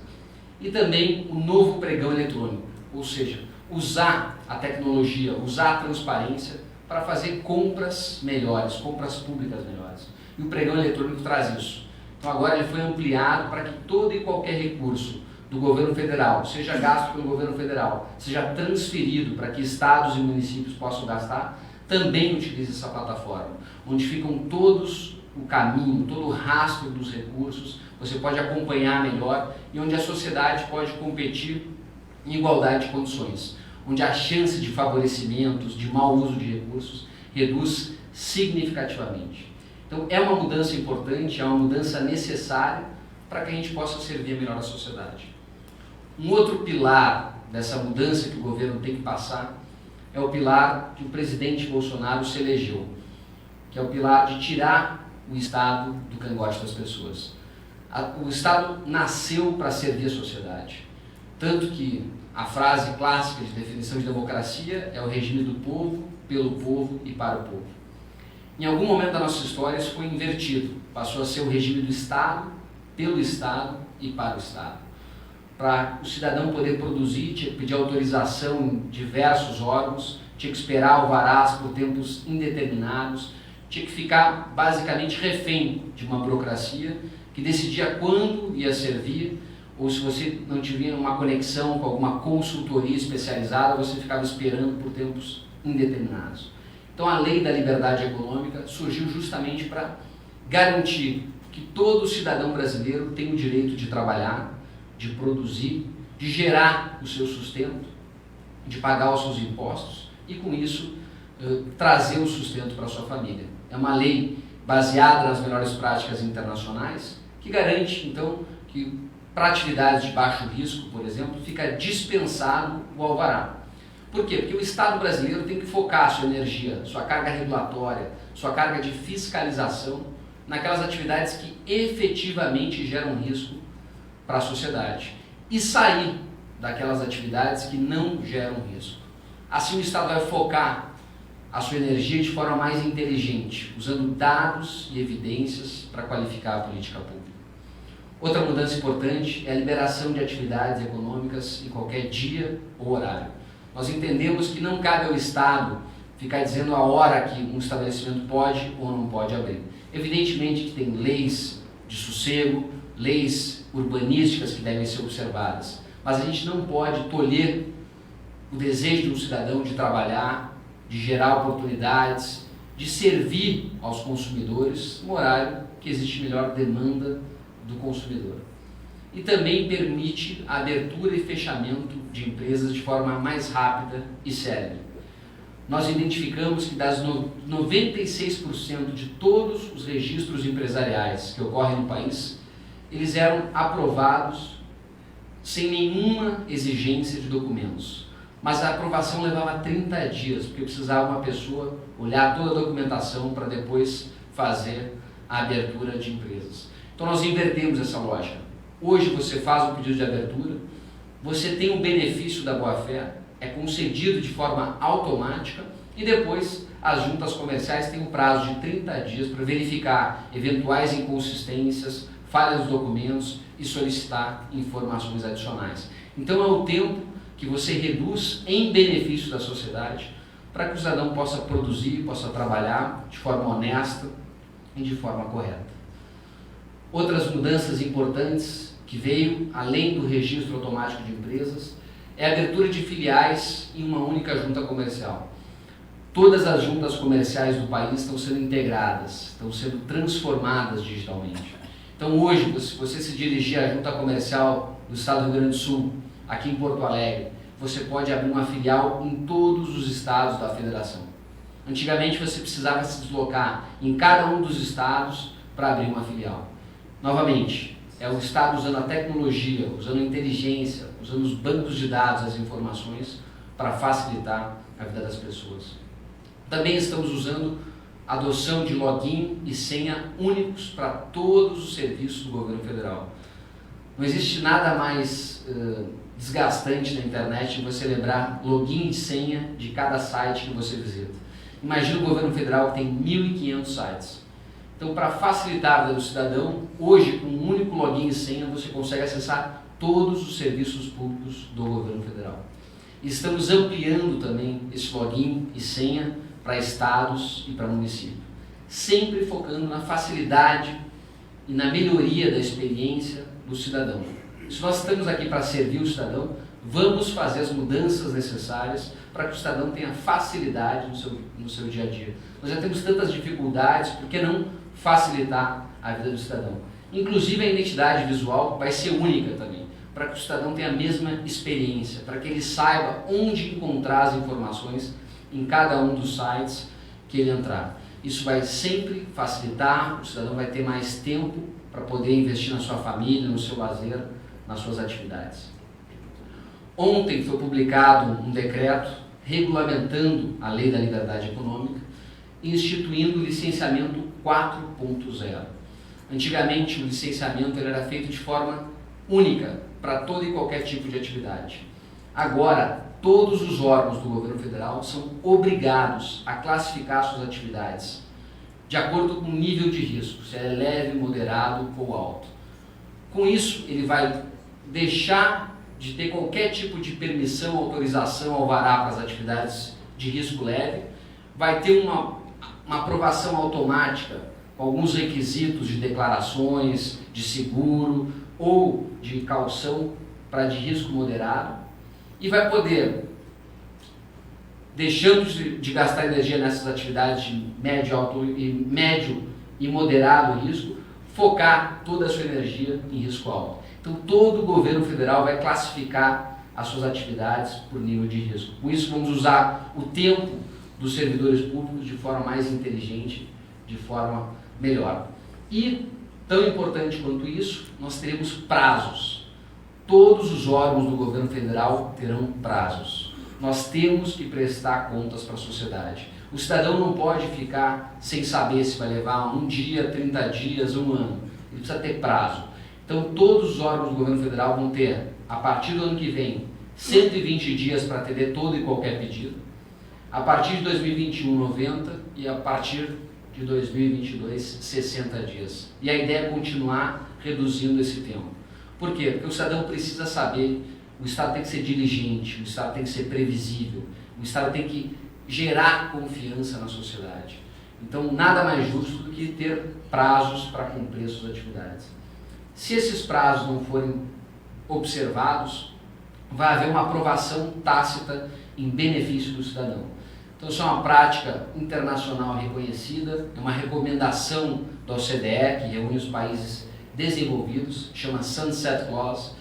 E também o novo pregão eletrônico, ou seja, usar a tecnologia, usar a transparência para fazer compras melhores, compras públicas melhores. E o pregão eletrônico traz isso. Então agora ele foi ampliado para que todo e qualquer recurso do governo federal, seja gasto pelo governo federal, seja transferido para que estados e municípios possam gastar, também utilize essa plataforma, onde ficam todos o caminho, todo o rastro dos recursos, você pode acompanhar melhor e onde a sociedade pode competir em igualdade de condições, onde a chance de favorecimentos, de mau uso de recursos, reduz significativamente. Então é uma mudança importante, é uma mudança necessária para que a gente possa servir melhor a sociedade. Um outro pilar dessa mudança que o governo tem que passar é o pilar que o presidente Bolsonaro se elegeu, que é o pilar de tirar o Estado do cangote das pessoas. O Estado nasceu para servir a sociedade, tanto que a frase clássica de definição de democracia é o regime do povo, pelo povo e para o povo. Em algum momento da nossa história isso foi invertido, passou a ser o regime do Estado, pelo Estado e para o Estado. Para o cidadão poder produzir, tinha que pedir autorização em diversos órgãos, tinha que esperar alvarás por tempos indeterminados, tinha que ficar basicamente refém de uma burocracia que decidia quando ia servir, ou se você não tinha uma conexão com alguma consultoria especializada, você ficava esperando por tempos indeterminados. Então a lei da liberdade econômica surgiu justamente para garantir que todo cidadão brasileiro tem o direito de trabalhar, de produzir, de gerar o seu sustento, de pagar os seus impostos e com isso trazer o sustento para a sua família. É uma lei baseada nas melhores práticas internacionais que garante então que para atividades de baixo risco, por exemplo, fica dispensado o alvará. Por quê? Porque o Estado brasileiro tem que focar a sua energia, sua carga regulatória, sua carga de fiscalização naquelas atividades que efetivamente geram risco para a sociedade e sair daquelas atividades que não geram risco. Assim o Estado vai focar a sua energia de forma mais inteligente, usando dados e evidências para qualificar a política pública. Outra mudança importante é a liberação de atividades econômicas em qualquer dia ou horário. Nós entendemos que não cabe ao Estado ficar dizendo a hora que um estabelecimento pode ou não pode abrir. Evidentemente que tem leis de sossego, leis urbanísticas que devem ser observadas, mas a gente não pode tolher o desejo de um cidadão de trabalhar, de gerar oportunidades, de servir aos consumidores no horário que existe melhor demanda do consumidor. E também permite a abertura e fechamento de empresas de forma mais rápida e célere. Nós identificamos que das 96% de todos os registros empresariais que ocorrem no país, eles eram aprovados sem nenhuma exigência de documentos. Mas a aprovação levava 30 dias, porque precisava uma pessoa olhar toda a documentação para depois fazer a abertura de empresas. Então nós invertemos essa lógica. Hoje você faz o pedido de abertura, você tem o benefício da boa-fé, é concedido de forma automática e depois as juntas comerciais têm um prazo de 30 dias para verificar eventuais inconsistências, falhas dos documentos e solicitar informações adicionais. Então é o tempo que você reduz em benefício da sociedade para que o cidadão possa produzir, possa trabalhar de forma honesta e de forma correta. Outras mudanças importantes que veio, além do registro automático de empresas, é a abertura de filiais em uma única junta comercial. Todas as juntas comerciais do país estão sendo integradas, estão sendo transformadas digitalmente. Então hoje, se você se dirigir à junta comercial do estado do Rio Grande do Sul, aqui em Porto Alegre, você pode abrir uma filial em todos os estados da federação. Antigamente você precisava se deslocar em cada um dos estados para abrir uma filial. Novamente, é o estado usando a tecnologia, usando a inteligência, usando os bancos de dados, as informações, para facilitar a vida das pessoas. Também estamos usando a adoção de login e senha únicos para todos os serviços do governo federal. Não existe nada mais desgastante na internet em você lembrar login e senha de cada site que você visita. Imagina o governo federal que tem 1.500 sites. Então, para facilitar a vida do cidadão, hoje, com um único login e senha, você consegue acessar todos os serviços públicos do governo federal. E estamos ampliando também esse login e senha para estados e para município, sempre focando na facilidade e na melhoria da experiência do cidadão. Se nós estamos aqui para servir o cidadão, vamos fazer as mudanças necessárias para que o cidadão tenha facilidade no seu dia a dia. Nós já temos tantas dificuldades, por que não facilitar a vida do cidadão? Inclusive a identidade visual vai ser única também, para que o cidadão tenha a mesma experiência, para que ele saiba onde encontrar as informações em cada um dos sites que ele entrar. Isso vai sempre facilitar, o cidadão vai ter mais tempo para poder investir na sua família, no seu lazer, nas suas atividades. Ontem foi publicado um decreto regulamentando a Lei da Liberdade Econômica, instituindo o licenciamento 4.0. Antigamente o licenciamento era feito de forma única para todo e qualquer tipo de atividade. Agora, todos os órgãos do governo federal são obrigados a classificar suas atividades de acordo com o nível de risco, se é leve, moderado ou alto. Com isso, ele vai deixar de ter qualquer tipo de permissão, autorização, alvará para as atividades de risco leve, vai ter uma aprovação automática com alguns requisitos de declarações, de seguro ou de caução para de risco moderado, e vai poder, deixando de gastar energia nessas atividades de médio e moderado risco, focar toda a sua energia em risco alto. Então todo o governo federal vai classificar as suas atividades por nível de risco. Com isso vamos usar o tempo dos servidores públicos de forma mais inteligente, de forma melhor. E, tão importante quanto isso, nós teremos prazos. Todos os órgãos do governo federal terão prazos. Nós temos que prestar contas para a sociedade. O cidadão não pode ficar sem saber se vai levar um dia, 30 dias, um ano. Ele precisa ter prazo. Então todos os órgãos do governo federal vão ter, a partir do ano que vem, 120 dias para atender todo e qualquer pedido. A partir de 2021, 90, e a partir de 2022, 60 dias. E a ideia é continuar reduzindo esse tempo. Por quê? Porque o cidadão precisa saber, o Estado tem que ser diligente, o Estado tem que ser previsível, o Estado tem que gerar confiança na sociedade. Então, nada mais justo do que ter prazos para cumprir as suas atividades. Se esses prazos não forem observados, vai haver uma aprovação tácita em benefício do cidadão. Então, isso é uma prática internacional reconhecida, é uma recomendação da OCDE, que reúne os países desenvolvidos, chama Sunset Clause,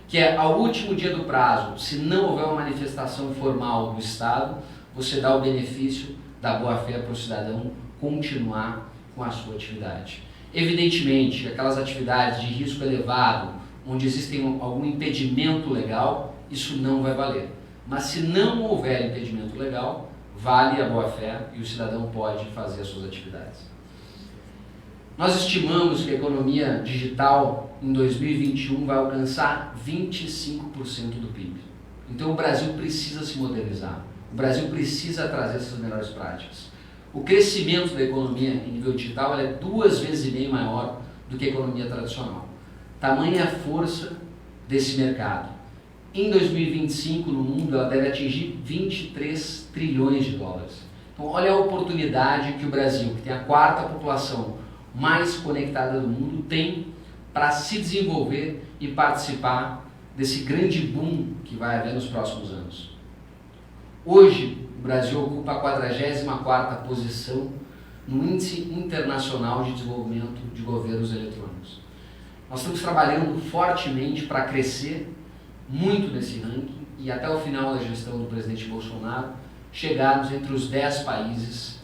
que é ao último dia do prazo, se não houver uma manifestação formal do Estado, você dá o benefício da boa-fé para o cidadão continuar com a sua atividade. Evidentemente, aquelas atividades de risco elevado, onde existem algum impedimento legal, isso não vai valer. Mas se não houver impedimento legal, vale a boa-fé e o cidadão pode fazer as suas atividades. Nós estimamos que a economia digital em 2021 vai alcançar 25% do PIB. Então o Brasil precisa se modernizar, o Brasil precisa trazer essas melhores práticas. O crescimento da economia em nível digital é 2,5 vezes maior do que a economia tradicional. Tamanha a força desse mercado. Em 2025, no mundo, ela deve atingir 23 trilhões de dólares. Então, olha a oportunidade que o Brasil, que tem a 4ª população mais conectada do mundo, tem para se desenvolver e participar desse grande boom que vai haver nos próximos anos. Hoje, o Brasil ocupa a 44ª posição no Índice Internacional de Desenvolvimento de Governos Eletrônicos. Nós estamos trabalhando fortemente para crescer muito nesse ranking e até o final da gestão do presidente Bolsonaro chegarmos entre os 10 países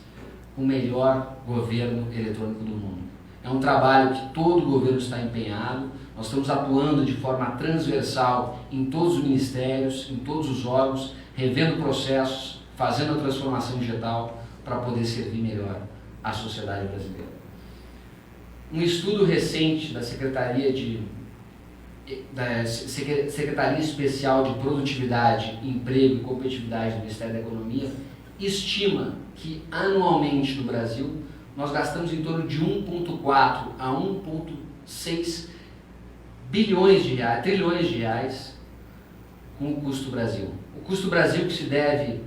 com o melhor governo eletrônico do mundo. É um trabalho que todo o governo está empenhado, nós estamos atuando de forma transversal em todos os ministérios, em todos os órgãos, revendo processos, fazendo a transformação digital para poder servir melhor a sociedade brasileira. Um estudo recente da Secretaria Especial de Produtividade, Emprego e Competitividade do Ministério da Economia estima que anualmente no Brasil nós gastamos em torno de 1,4 a 1,6 trilhões de reais com o custo Brasil. O custo Brasil que se deve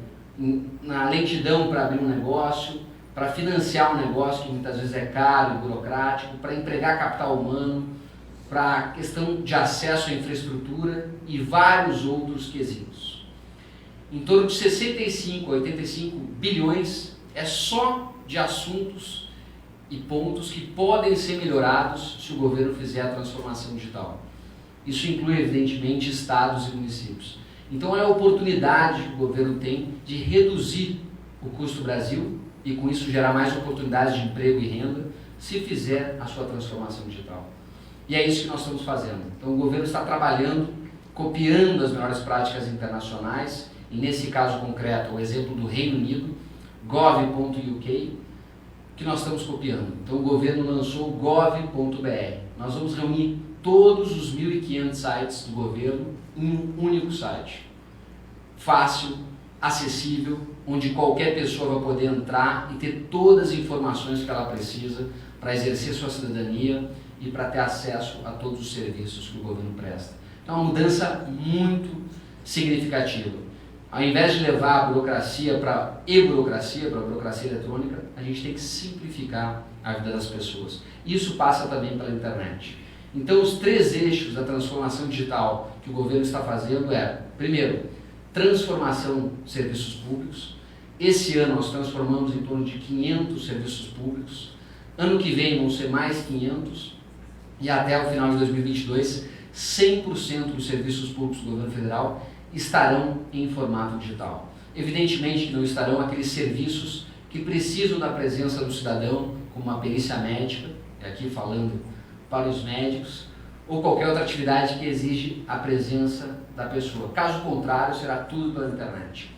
na lentidão para abrir um negócio, para financiar um negócio que muitas vezes é caro e burocrático, para empregar capital humano, para a questão de acesso à infraestrutura e vários outros quesitos. Em torno de 65 a 85 bilhões é só de assuntos e pontos que podem ser melhorados se o governo fizer a transformação digital. Isso inclui, evidentemente, estados e municípios. Então é a oportunidade que o governo tem de reduzir o custo Brasil e com isso gerar mais oportunidades de emprego e renda se fizer a sua transformação digital. E é isso que nós estamos fazendo. Então o governo está trabalhando, copiando as melhores práticas internacionais, e nesse caso concreto o exemplo do Reino Unido, gov.uk, que nós estamos copiando. Então o governo lançou o gov.br. Nós vamos reunir todos os 1.500 sites do governo em um único site. Fácil, acessível, onde qualquer pessoa vai poder entrar e ter todas as informações que ela precisa para exercer sua cidadania e para ter acesso a todos os serviços que o governo presta. Então é uma mudança muito significativa. Ao invés de levar a burocracia para e-burocracia, para a burocracia eletrônica, a gente tem que simplificar a vida das pessoas. Isso passa também pela internet. Então os 3 eixos da transformação digital que o governo está fazendo é, primeiro, transformação de serviços públicos. Esse ano nós transformamos em torno de 500 serviços públicos. Ano que vem vão ser mais 500 e até o final de 2022, 100% dos serviços públicos do governo federal estarão em formato digital. Evidentemente que não estarão aqueles serviços que precisam da presença do cidadão, como uma perícia médica, aqui falando para os médicos, ou qualquer outra atividade que exige a presença da pessoa. Caso contrário, será tudo pela internet.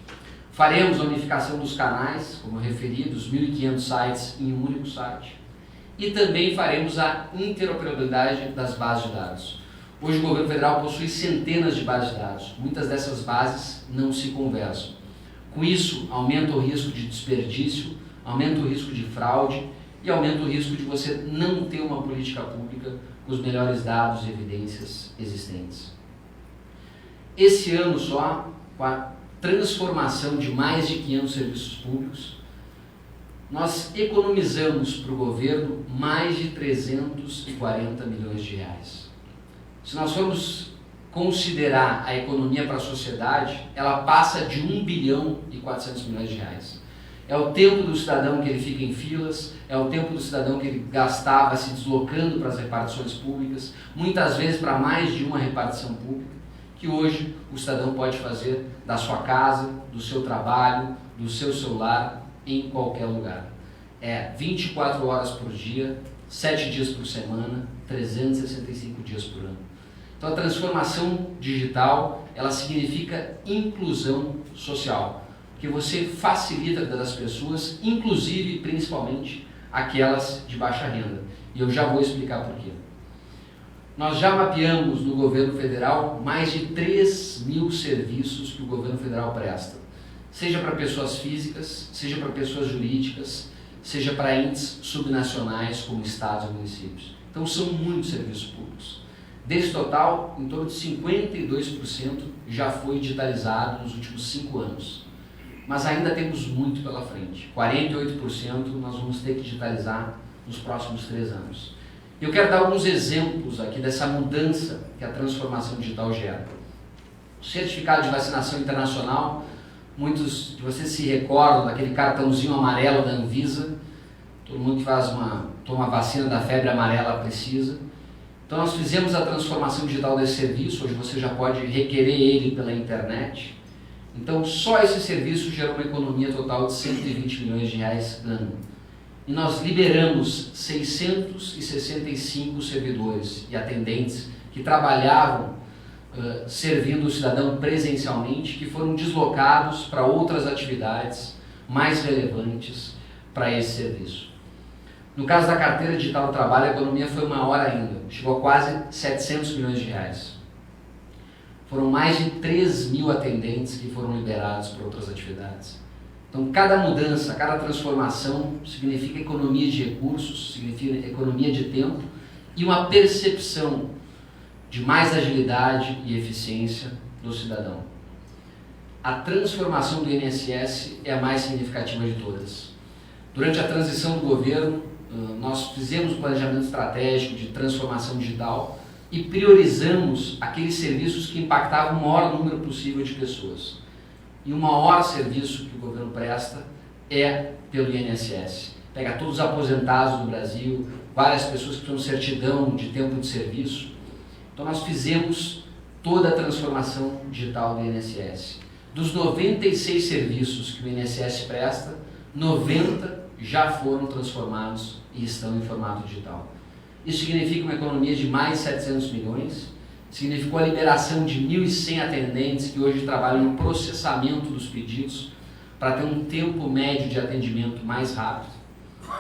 Faremos a unificação dos canais, como eu referi, dos 1.500 sites em um único site. E também faremos a interoperabilidade das bases de dados. Hoje o governo federal possui centenas de bases de dados. Muitas dessas bases não se conversam. Com isso, aumenta o risco de desperdício, aumenta o risco de fraude e aumenta o risco de você não ter uma política pública com os melhores dados e evidências existentes. Esse ano só, com a transformação de mais de 500 serviços públicos, nós economizamos para o governo mais de 340 milhões de reais. Se nós formos considerar a economia para a sociedade, ela passa de 1 bilhão e 400 milhões de reais. É o tempo do cidadão que ele fica em filas, é o tempo do cidadão que ele gastava se deslocando para as repartições públicas, muitas vezes para mais de uma repartição pública, que hoje o cidadão pode fazer da sua casa, do seu trabalho, do seu celular, em qualquer lugar. É 24 horas por dia, 7 dias por semana, 365 dias por ano. Então a transformação digital, ela significa inclusão social, que você facilita a vida das pessoas, inclusive, principalmente, aquelas de baixa renda. E eu já vou explicar por quê. Nós já mapeamos no governo federal mais de 3.000 serviços que o governo federal presta. Seja para pessoas físicas, seja para pessoas jurídicas, seja para entes subnacionais como estados e municípios. Então são muitos serviços públicos. Desse total, em torno de 52% já foi digitalizado nos últimos 5 anos. Mas ainda temos muito pela frente. 48% nós vamos ter que digitalizar nos próximos 3 anos. Eu quero dar alguns exemplos aqui dessa mudança que a transformação digital gera. O certificado de vacinação internacional, muitos de vocês se recordam daquele cartãozinho amarelo da Anvisa. Todo mundo que toma a vacina da febre amarela precisa. Então nós fizemos a transformação digital desse serviço, hoje você já pode requerer ele pela internet. Então só esse serviço gerou uma economia total de 120 milhões de reais ano. E nós liberamos 665 servidores e atendentes que trabalhavam servindo o cidadão presencialmente, que foram deslocados para outras atividades mais relevantes para esse serviço. No caso da carteira digital do trabalho, a economia foi maior ainda, chegou a quase 700 milhões de reais. Foram mais de 3.000 atendentes que foram liberados para outras atividades. Então, cada mudança, cada transformação significa economia de recursos, significa economia de tempo e uma percepção de mais agilidade e eficiência do cidadão. A transformação do INSS é a mais significativa de todas. Durante a transição do governo, nós fizemos um planejamento estratégico de transformação digital e priorizamos aqueles serviços que impactavam o maior número possível de pessoas. E o maior serviço que o governo presta é pelo INSS. Pega todos os aposentados do Brasil, várias pessoas que têm certidão de tempo de serviço. Então nós fizemos toda a transformação digital do INSS. Dos 96 serviços que o INSS presta, 90 já foram transformados e estão em formato digital. Isso significa uma economia de mais de 700 milhões, significou a liberação de 1.100 atendentes que hoje trabalham no processamento dos pedidos para ter um tempo médio de atendimento mais rápido.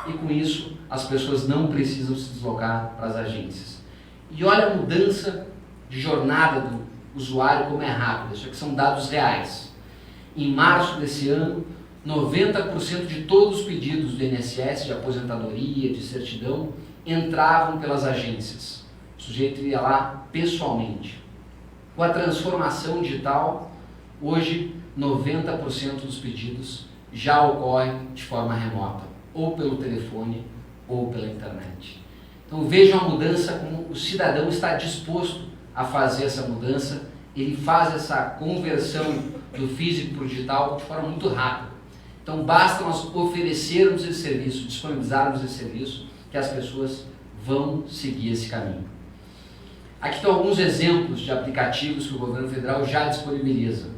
E com isso, as pessoas não precisam se deslocar para as agências. E olha a mudança de jornada do usuário, como é rápida. Isso aqui são dados reais. Em março desse ano, 90% de todos os pedidos do INSS, de aposentadoria, de certidão, entravam pelas agências. O sujeito ia lá pessoalmente. Com a transformação digital, hoje 90% dos pedidos já ocorrem de forma remota, ou pelo telefone ou pela internet. Então vejam a mudança, como o cidadão está disposto a fazer essa mudança, ele faz essa conversão do físico para o digital de forma muito rápida. Então basta nós oferecermos esse serviço, disponibilizarmos esse serviço, que as pessoas vão seguir esse caminho. Aqui estão alguns exemplos de aplicativos que o governo federal já disponibiliza.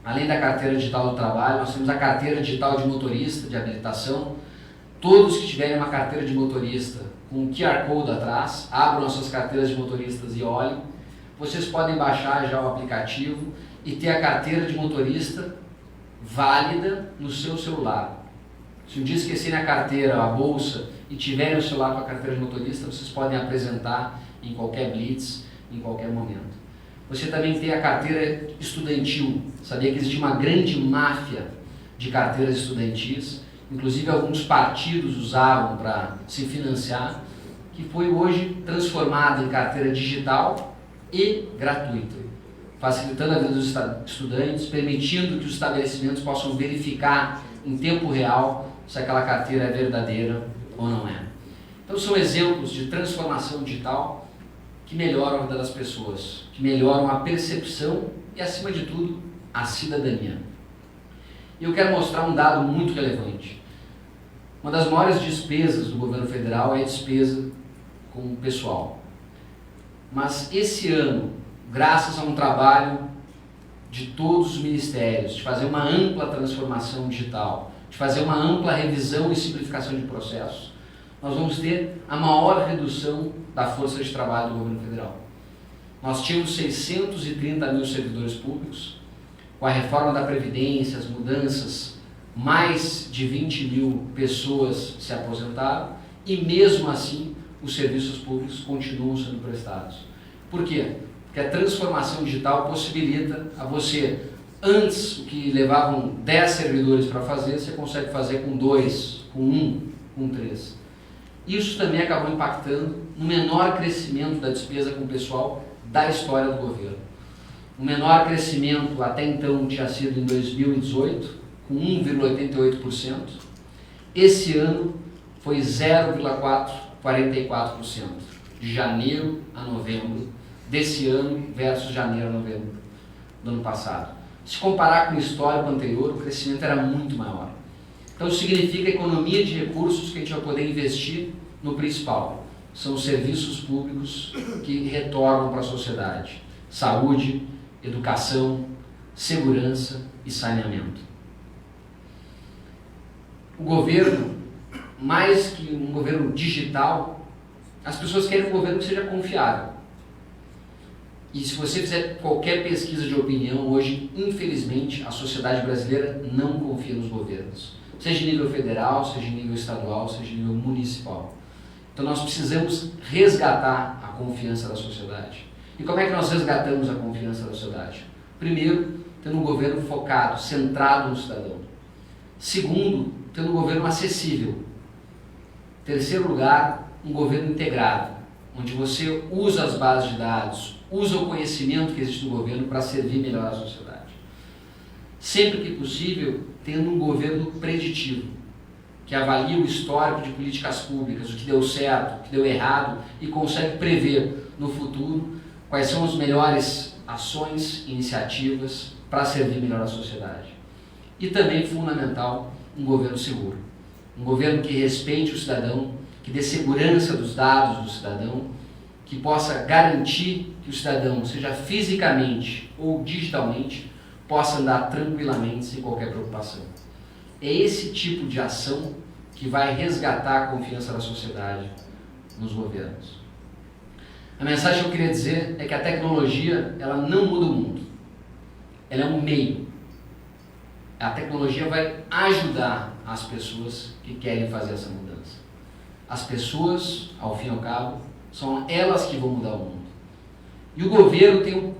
Além da carteira digital do trabalho, nós temos a carteira digital de motorista, de habilitação. Todos que tiverem uma carteira de motorista com um QR Code atrás, abram as suas carteiras de motoristas e olhem. Vocês podem baixar já o aplicativo e ter a carteira de motorista válida no seu celular. Se um dia esquecerem a carteira, a bolsa, e tiverem o celular com a carteira de motorista, vocês podem apresentar em qualquer blitz, em qualquer momento. Você também tem a carteira estudantil. Sabia que existe uma grande máfia de carteiras estudantis, inclusive alguns partidos usavam para se financiar, que foi hoje transformada em carteira digital e gratuita, facilitando a vida dos estudantes, permitindo que os estabelecimentos possam verificar em tempo real se aquela carteira é verdadeira ou não é. Então são exemplos de transformação digital que melhoram a vida das pessoas, que melhoram a percepção e, acima de tudo, a cidadania. E eu quero mostrar um dado muito relevante. Uma das maiores despesas do governo federal é a despesa com o pessoal. Mas esse ano, graças a um trabalho de todos os ministérios, de fazer uma ampla transformação digital, de fazer uma ampla revisão e simplificação de processos, nós vamos ter a maior redução da força de trabalho do governo federal. Nós tínhamos 630 mil servidores públicos. Com a reforma da Previdência, as mudanças mais de 20 mil pessoas se aposentaram e mesmo assim os serviços públicos continuam sendo prestados. Por quê? Porque a transformação digital possibilita a você, antes o que levavam 10 servidores para fazer, você consegue fazer com 2, com 1, com 3. Isso também acabou impactando no menor crescimento da despesa com o pessoal da história do governo. O menor crescimento até então tinha sido em 2018, com 1,88%. Esse ano foi 0,44%, de janeiro a novembro desse ano versus janeiro a novembro do ano passado. Se comparar com o histórico anterior, o crescimento era muito maior. Então isso significa economia de recursos que a gente vai poder investir no principal. São os serviços públicos que retornam para a sociedade. Saúde, educação, segurança e saneamento. O governo, mais que um governo digital, as pessoas querem um governo que seja confiável. E se você fizer qualquer pesquisa de opinião, hoje, infelizmente, a sociedade brasileira não confia nos governos. Seja em nível federal, seja em nível estadual, seja em nível municipal. Então nós precisamos resgatar a confiança da sociedade. E como é que nós resgatamos a confiança da sociedade? Primeiro, tendo um governo focado, centrado no cidadão. Segundo, tendo um governo acessível. Terceiro lugar, um governo integrado, onde você usa as bases de dados, usa o conhecimento que existe no governo para servir melhor a sociedade. Sempre que possível, tendo um governo preditivo, que avalia o histórico de políticas públicas, o que deu certo, o que deu errado, e consegue prever no futuro quais são as melhores ações, iniciativas para servir melhor a sociedade. E também, fundamental, um governo seguro. Um governo que respeite o cidadão, que dê segurança dos dados do cidadão, que possa garantir que o cidadão, seja fisicamente ou digitalmente, possa andar tranquilamente sem qualquer preocupação. É esse tipo de ação que vai resgatar a confiança da sociedade nos governos. A mensagem que eu queria dizer é que a tecnologia, ela não muda o mundo. Ela é um meio. A tecnologia vai ajudar as pessoas que querem fazer essa mudança. As pessoas, ao fim e ao cabo, são elas que vão mudar o mundo. E o governo tem,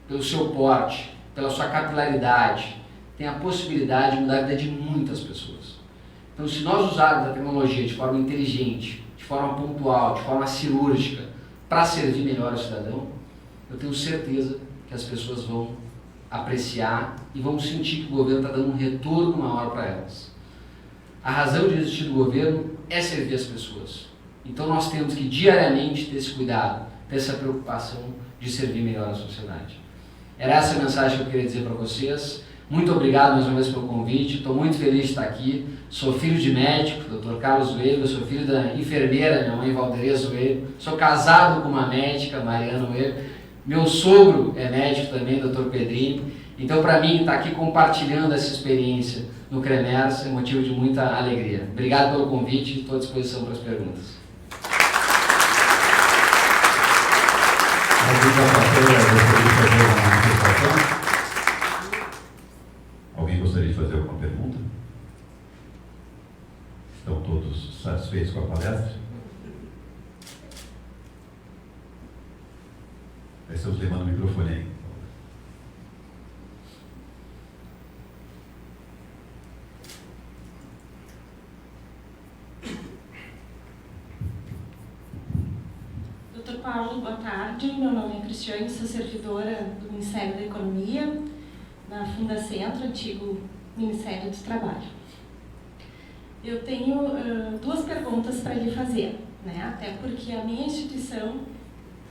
pelo seu porte, pela sua capilaridade, tem a possibilidade de mudar a vida de muitas pessoas. Então, se nós usarmos a tecnologia de forma inteligente, de forma pontual, de forma cirúrgica, para servir melhor o cidadão, eu tenho certeza que as pessoas vão apreciar e vão sentir que o governo está dando um retorno maior para elas. A razão de existir do governo é servir as pessoas. Então nós temos que diariamente ter esse cuidado, ter essa preocupação de servir melhor a sociedade. Era essa a mensagem que eu queria dizer para vocês. Muito obrigado mais uma vez pelo convite, estou muito feliz de estar aqui. Sou filho de médico, Dr. Carlos Zoeiro, sou filho da enfermeira, minha mãe Valderia Zoeiro, sou casado com uma médica, Mariana Zoeiro. Meu sogro é médico também, Dr. Pedrinho. Então, para mim, estar aqui compartilhando essa experiência no CREMERS é motivo de muita alegria. Obrigado pelo convite e estou à disposição para as perguntas. Alguém gostaria de fazer alguma pergunta? Estão todos satisfeitos com a palestra? Estamos levando o microfone aí. Dr. Paulo, boa tarde. Meu nome é Cristiane, sou servidora do Ministério da Economia, na Fundacentro, antigo Ministério do Trabalho. Eu tenho duas perguntas para lhe fazer, né? Até porque a minha instituição,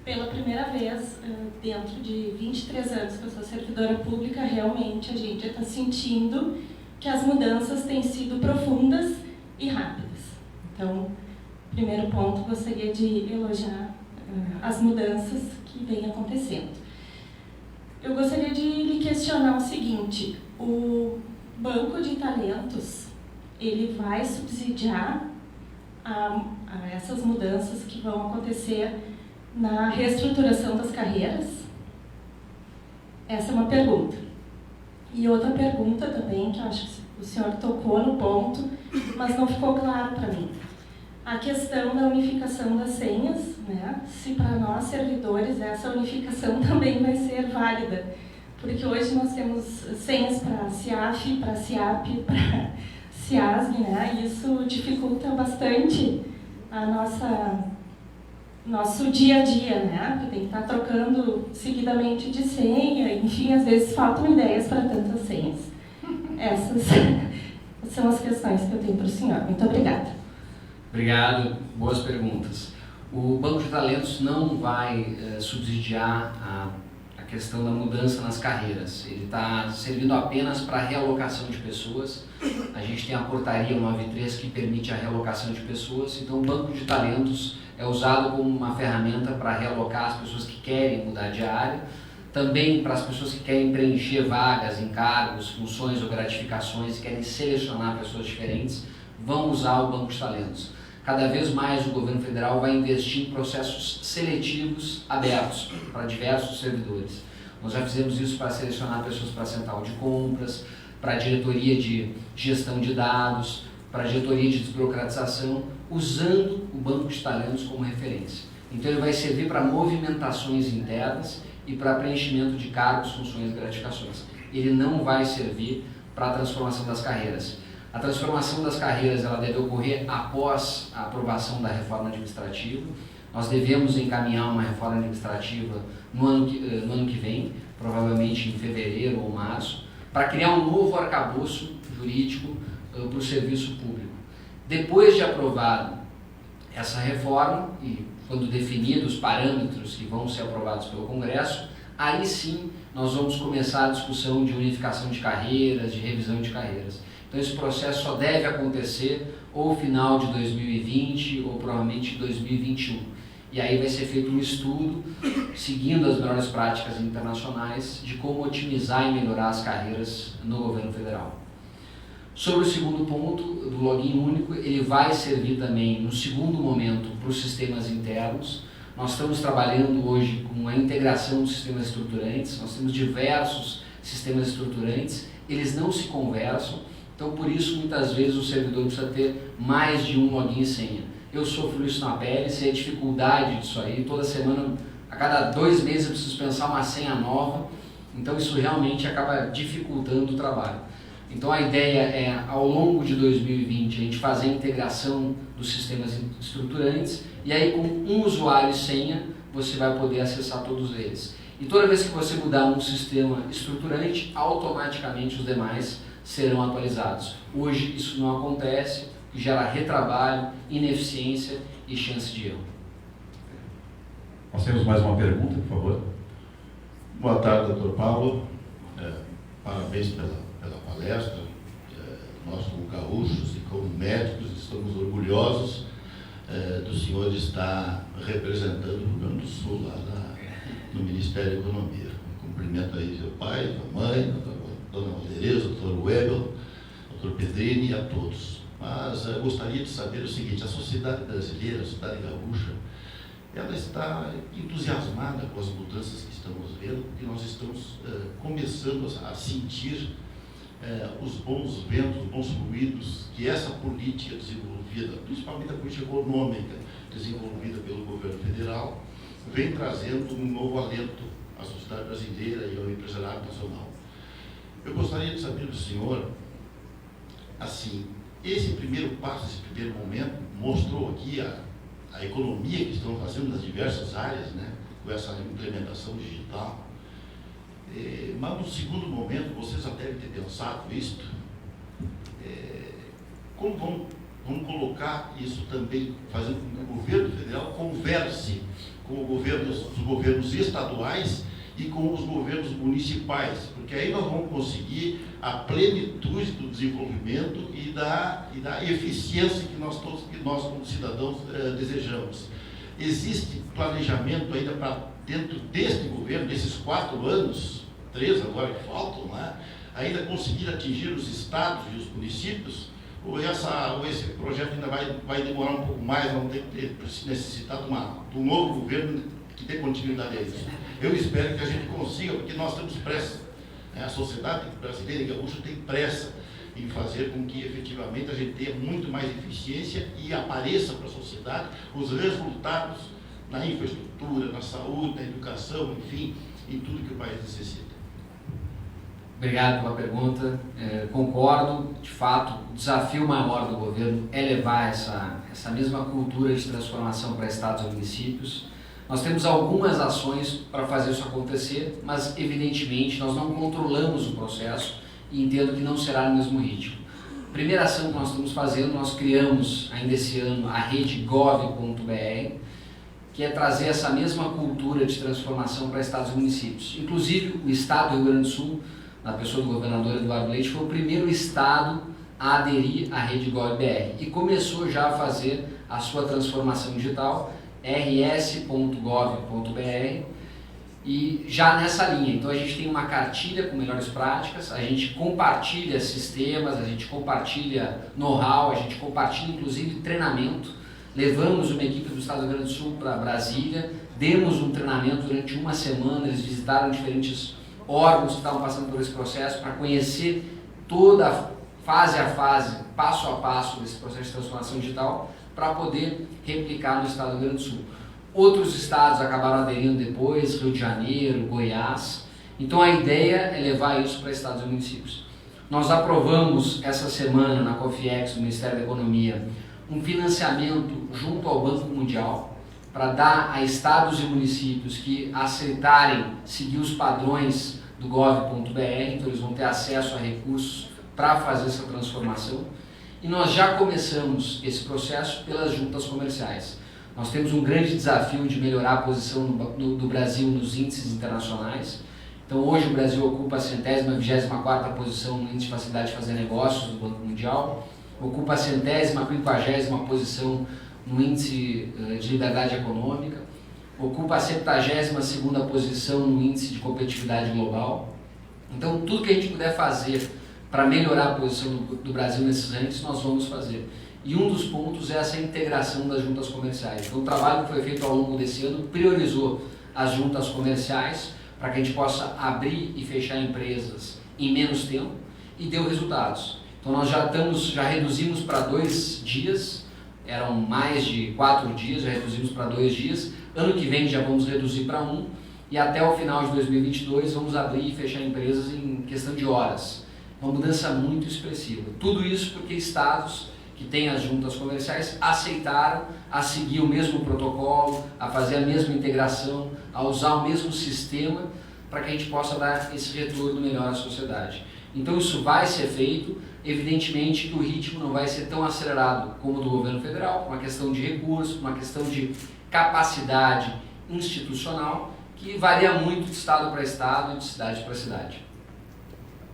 pela primeira vez, dentro de 23 anos que eu sou servidora pública, realmente a gente está sentindo que as mudanças têm sido profundas e rápidas. Então, primeiro ponto, gostaria de elogiar as mudanças que vêm acontecendo. Eu gostaria de lhe questionar o seguinte: o Banco de Talentos, ele vai subsidiar a essas mudanças que vão acontecer na reestruturação das carreiras? Essa é uma pergunta. E outra pergunta também, que eu acho que O senhor tocou no ponto, mas não ficou claro para mim. A questão da unificação das senhas, né? Se para nós servidores essa unificação também vai ser válida, porque hoje nós temos senhas para CIAF, para CIAP, para CIASG, né? E isso dificulta bastante a nosso dia a dia, né? Porque tem que estar trocando seguidamente de senha, enfim, às vezes faltam ideias para tantas senhas. Essas são as questões que eu tenho para o senhor. Muito obrigada. Obrigado, boas perguntas. O Banco de Talentos não vai subsidiar a questão da mudança nas carreiras. Ele está servindo apenas para realocação de pessoas. A gente tem a portaria 93 que permite a realocação de pessoas, então o Banco de Talentos é usado como uma ferramenta para realocar as pessoas que querem mudar de área, também para as pessoas que querem preencher vagas, encargos, funções ou gratificações e querem selecionar pessoas diferentes, vão usar o Banco de Talentos. Cada vez mais o governo federal vai investir em processos seletivos abertos para diversos servidores. Nós já fizemos isso para selecionar pessoas para a central de compras, para a diretoria de gestão de dados, para a diretoria de desburocratização, usando o Banco de Talentos como referência. Então ele vai servir para movimentações internas e para preenchimento de cargos, funções e gratificações. Ele não vai servir para a transformação das carreiras. A transformação das carreiras ela deve ocorrer após a aprovação da reforma administrativa. Nós devemos encaminhar uma reforma administrativa no ano que vem, provavelmente em fevereiro ou março, para criar um novo arcabouço jurídico para o serviço público. Depois de aprovado essa reforma e quando definidos os parâmetros que vão ser aprovados pelo Congresso, aí sim nós vamos começar a discussão de unificação de carreiras, de revisão de carreiras. Então esse processo só deve acontecer ou final de 2020 ou provavelmente 2021. E aí vai ser feito um estudo, seguindo as melhores práticas internacionais, de como otimizar e melhorar as carreiras no governo federal. Sobre o segundo ponto, do login único, ele vai servir também, no segundo momento, para os sistemas internos. Nós estamos trabalhando hoje com a integração dos sistemas estruturantes, nós temos diversos sistemas estruturantes, eles não se conversam, então por isso muitas vezes o servidor precisa ter mais de um login e senha. Eu sofro isso na pele, sei a dificuldade disso aí, toda semana, a cada 2 meses eu preciso pensar uma senha nova, então isso realmente acaba dificultando o trabalho. Então a ideia é, ao longo de 2020, a gente fazer a integração dos sistemas estruturantes e aí com um usuário e senha você vai poder acessar todos eles. E toda vez que você mudar um sistema estruturante, automaticamente os demais serão atualizados. Hoje isso não acontece, gera retrabalho, ineficiência e chance de erro. Nós temos mais uma pergunta, por favor. Boa tarde, doutor Paulo. Parabéns pela palestra. Nós, como gaúchos e como médicos, estamos orgulhosos do senhor estar representando o Rio Grande do Sul lá no Ministério da Economia. Cumprimento aí seu pai, sua mãe, a dona Valdereza, o doutor Webel, o doutor Pedrini e a todos. Mas gostaria de saber o seguinte: a sociedade brasileira, a sociedade gaúcha, ela está entusiasmada com as mudanças que estamos vendo, porque nós estamos começando a sentir os bons ventos, os bons fluidos que essa política desenvolvida, principalmente a política econômica desenvolvida pelo governo federal, vem trazendo um novo alento à sociedade brasileira e ao empresariado nacional. Eu gostaria de saber do senhor, assim, esse primeiro passo, esse primeiro momento, mostrou aqui a economia que estão fazendo nas diversas áreas, né, com essa implementação digital. Mas no segundo momento, vocês já devem ter pensado isto, como vamos colocar isso também, fazendo com que o governo federal converse com os governos estaduais e com os governos municipais, porque aí nós vamos conseguir a plenitude do desenvolvimento e da eficiência que nós como cidadãos desejamos. Existe planejamento ainda para dentro deste governo, desses 4 anos, 3 agora que faltam, né, ainda conseguir atingir os estados e os municípios, ou esse projeto ainda vai demorar um pouco mais, vamos necessitar de um novo governo que dê continuidade a isso. Eu espero que a gente consiga, porque nós temos pressa, né? A sociedade brasileira e gaúcha tem pressa em fazer com que efetivamente a gente tenha muito mais eficiência e apareça para a sociedade os resultados na infraestrutura, na saúde, na educação, enfim, em tudo que o país necessita. Obrigado pela pergunta. Concordo, de fato, o desafio maior do governo é levar essa mesma cultura de transformação para estados e municípios. Nós temos algumas ações para fazer isso acontecer, mas evidentemente nós não controlamos o processo e entendo que não será no mesmo ritmo. Primeira ação que nós estamos fazendo, nós criamos ainda esse ano a rede gov.br, que é trazer essa mesma cultura de transformação para estados e municípios. Inclusive o estado do Rio Grande do Sul, na pessoa do governador Eduardo Leite, foi o primeiro estado a aderir à rede gov.br e começou já a fazer a sua transformação digital, rs.gov.br, e já nessa linha. Então a gente tem uma cartilha com melhores práticas, a gente compartilha sistemas, a gente compartilha know-how, a gente compartilha inclusive treinamento. Levamos uma equipe do estado do Rio Grande do Sul para Brasília, demos um treinamento durante uma semana, eles visitaram diferentes órgãos que estavam passando por esse processo para conhecer toda fase a fase, passo a passo desse processo de transformação digital para poder replicar no estado do Rio Grande do Sul. Outros estados acabaram aderindo depois, Rio de Janeiro, Goiás. Então a ideia é levar isso para estados e municípios. Nós aprovamos essa semana na Cofiex, do Ministério da Economia, um financiamento junto ao Banco Mundial para dar a estados e municípios que aceitarem seguir os padrões do gov.br, então eles vão ter acesso a recursos para fazer essa transformação. E nós já começamos esse processo pelas juntas comerciais. Nós temos um grande desafio de melhorar a posição do Brasil nos índices internacionais. Então hoje o Brasil ocupa a 124ª posição no índice de facilidade de fazer negócios do Banco Mundial, ocupa a 150ª posição no índice de liberdade econômica, ocupa a 72ª posição no índice de competitividade global. Então tudo que a gente puder fazer para melhorar a posição do Brasil nesses índices, nós vamos fazer. E um dos pontos é essa integração das juntas comerciais. Então o trabalho que foi feito ao longo desse ano priorizou as juntas comerciais para que a gente possa abrir e fechar empresas em menos tempo e deu resultados. Então nós já reduzimos para 2 dias, eram mais de 4 dias, já reduzimos para 2 dias. Ano que vem já vamos reduzir para 1 e até o final de 2022 vamos abrir e fechar empresas em questão de horas. Uma mudança muito expressiva. Tudo isso porque estados que têm as juntas comerciais aceitaram a seguir o mesmo protocolo, a fazer a mesma integração, a usar o mesmo sistema para que a gente possa dar esse retorno melhor à sociedade. Então isso vai ser feito, evidentemente que o ritmo não vai ser tão acelerado como o do governo federal, por uma questão de recursos, por uma questão de capacidade institucional, que varia muito de estado para estado e de cidade para cidade.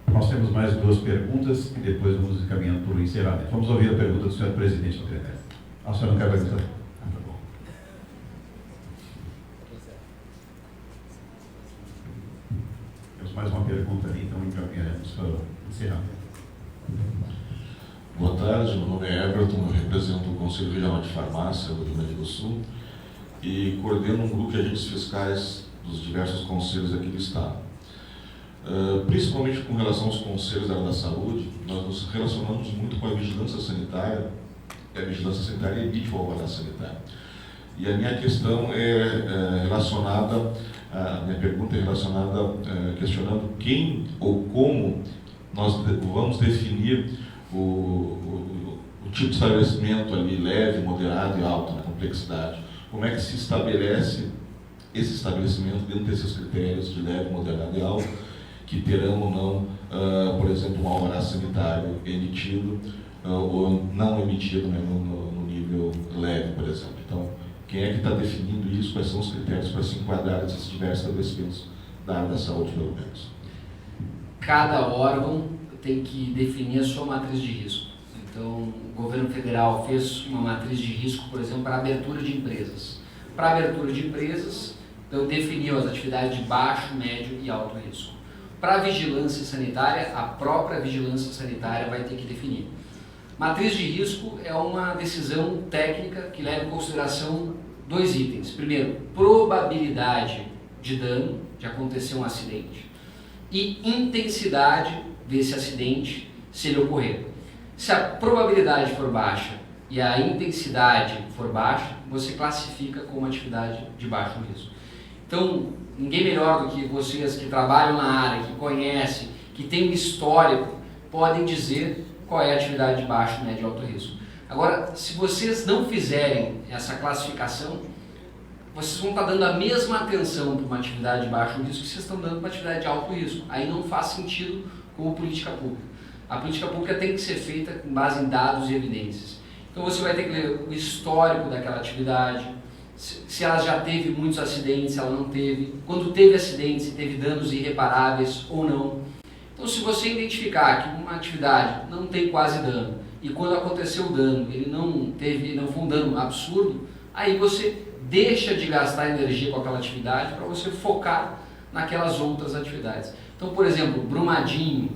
Nós temos mais 2 perguntas e depois vamos encaminhando para o encerramento. Vamos ouvir a pergunta do senhor presidente do CREMERS. A senhora não quer perguntar? Tá bom. Temos mais uma pergunta ali, então encaminharemos para o encerramento. Boa tarde, meu nome é Everton, eu represento o Conselho Regional de Farmácia do Rio Grande do Sul e coordeno um grupo de agentes fiscais dos diversos conselhos aqui do Estado. Principalmente com relação aos conselhos da área da saúde, nós nos relacionamos muito com a vigilância sanitária, e a vigilância sanitária emite o alvará sanitário. E a minha questão é relacionada, a minha pergunta é relacionada, questionando quem ou como nós vamos definir o tipo de estabelecimento ali, leve, moderado e alto na complexidade. Como é que se estabelece esse estabelecimento dentro desses critérios de leve, moderado e alto, que terão ou não, por exemplo, um alvará sanitário emitido ou não emitido, né, no nível leve, por exemplo. Então, quem é que está definindo isso? Quais são os critérios para se enquadrar esses diversos estabelecimentos da área da saúde, pelo menos? Cada órgão tem que definir a sua matriz de risco. Então, o governo federal fez uma matriz de risco, por exemplo, para a abertura de empresas. Para a abertura de empresas, então, definiu as atividades de baixo, médio e alto risco. Para a vigilância sanitária, a própria vigilância sanitária vai ter que definir. Matriz de risco é uma decisão técnica que leva em consideração 2 itens. Primeiro, probabilidade de dano, de acontecer um acidente, e intensidade desse acidente, se ele ocorrer. Se a probabilidade for baixa e a intensidade for baixa, você classifica como atividade de baixo risco. Então, ninguém melhor do que vocês que trabalham na área, que conhecem, que têm um histórico, podem dizer qual é a atividade de baixo, médio e alto risco. Agora, se vocês não fizerem essa classificação, vocês vão estar dando a mesma atenção para uma atividade de baixo risco que vocês estão dando para uma atividade de alto risco. Aí não faz sentido como política pública. A política pública tem que ser feita com base em dados e evidências. Então você vai ter que ler o histórico daquela atividade, se ela já teve muitos acidentes, se ela não teve, quando teve acidentes, se teve danos irreparáveis ou não. Então se você identificar que uma atividade não tem quase dano e quando aconteceu o dano ele não foi um dano absurdo, aí você deixa de gastar energia com aquela atividade para você focar naquelas outras atividades. Então, por exemplo, Brumadinho,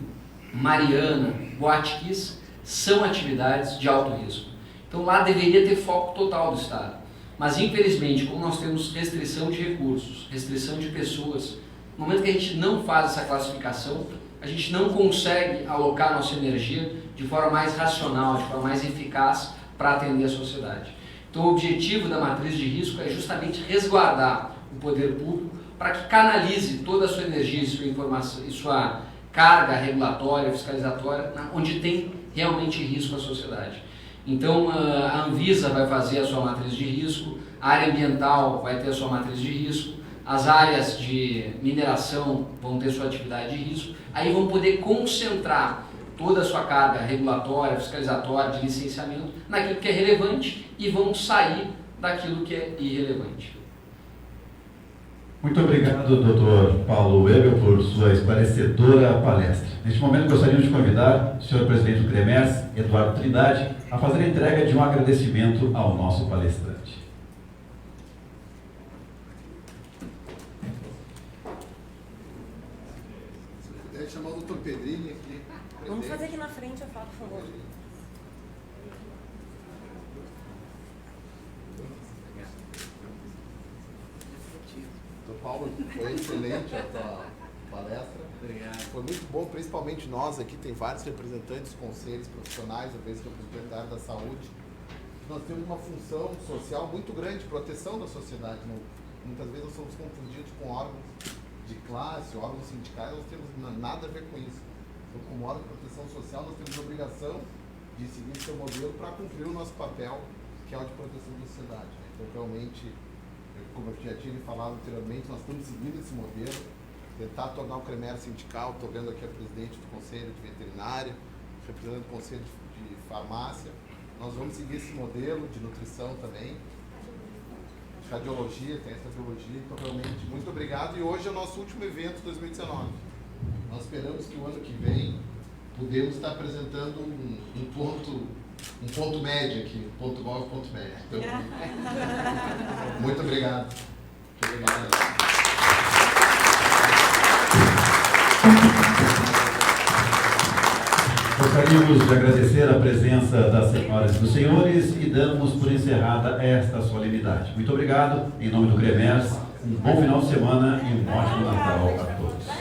Mariana, Boate Kiss são atividades de alto risco. Então lá deveria ter foco total do Estado. Mas infelizmente, como nós temos restrição de recursos, restrição de pessoas, no momento que a gente não faz essa classificação, a gente não consegue alocar nossa energia de forma mais racional, de forma mais eficaz para atender a sociedade. Então o objetivo da matriz de risco é justamente resguardar o poder público para que canalize toda a sua energia e sua informação e sua carga regulatória, fiscalizatória, onde tem realmente risco à sociedade. Então a Anvisa vai fazer a sua matriz de risco, a área ambiental vai ter a sua matriz de risco, as áreas de mineração vão ter sua atividade de risco, aí vão poder concentrar toda a sua carga regulatória, fiscalizatória, de licenciamento naquilo que é relevante e vão sair daquilo que é irrelevante. Muito obrigado, Dr. Paulo Webel, por sua esclarecedora palestra. Neste momento, gostaríamos de convidar o senhor presidente do CREMERS, Eduardo Trindade, a fazer a entrega de um agradecimento ao nosso palestrante. Se puder chamar o Dr. Pedrini aqui. Vamos fazer aqui na frente, eu falo, por favor. Paulo, foi excelente a tua palestra. Obrigado. Foi muito bom, principalmente nós aqui, tem vários representantes, conselhos profissionais, às vezes representantes da área da saúde. Nós temos uma função social muito grande, proteção da sociedade. Muitas vezes nós somos confundidos com órgãos de classe, órgãos sindicais, nós temos nada a ver com isso. Então, como órgão de proteção social, nós temos a obrigação de seguir seu modelo para cumprir o nosso papel, que é o de proteção da sociedade. Então, realmente, como eu já tinha falado anteriormente, nós estamos seguindo esse modelo, tentar tornar o CREMERS sindical. Estou vendo aqui a presidente do Conselho de Veterinária, representante do Conselho de Farmácia. Nós vamos seguir esse modelo de nutrição também, de radiologia, tem essa radiologia. Então, realmente, muito obrigado. E hoje é o nosso último evento de 2019. Nós esperamos que o ano que vem podemos estar apresentando um ponto médio aqui, ponto bom e ponto médio. Então, muito obrigado. Muito obrigado. Gostaríamos de agradecer a presença das senhoras e dos senhores e damos por encerrada esta solenidade. Muito obrigado, em nome do CREMERS, um bom final de semana e um ótimo Natal a todos.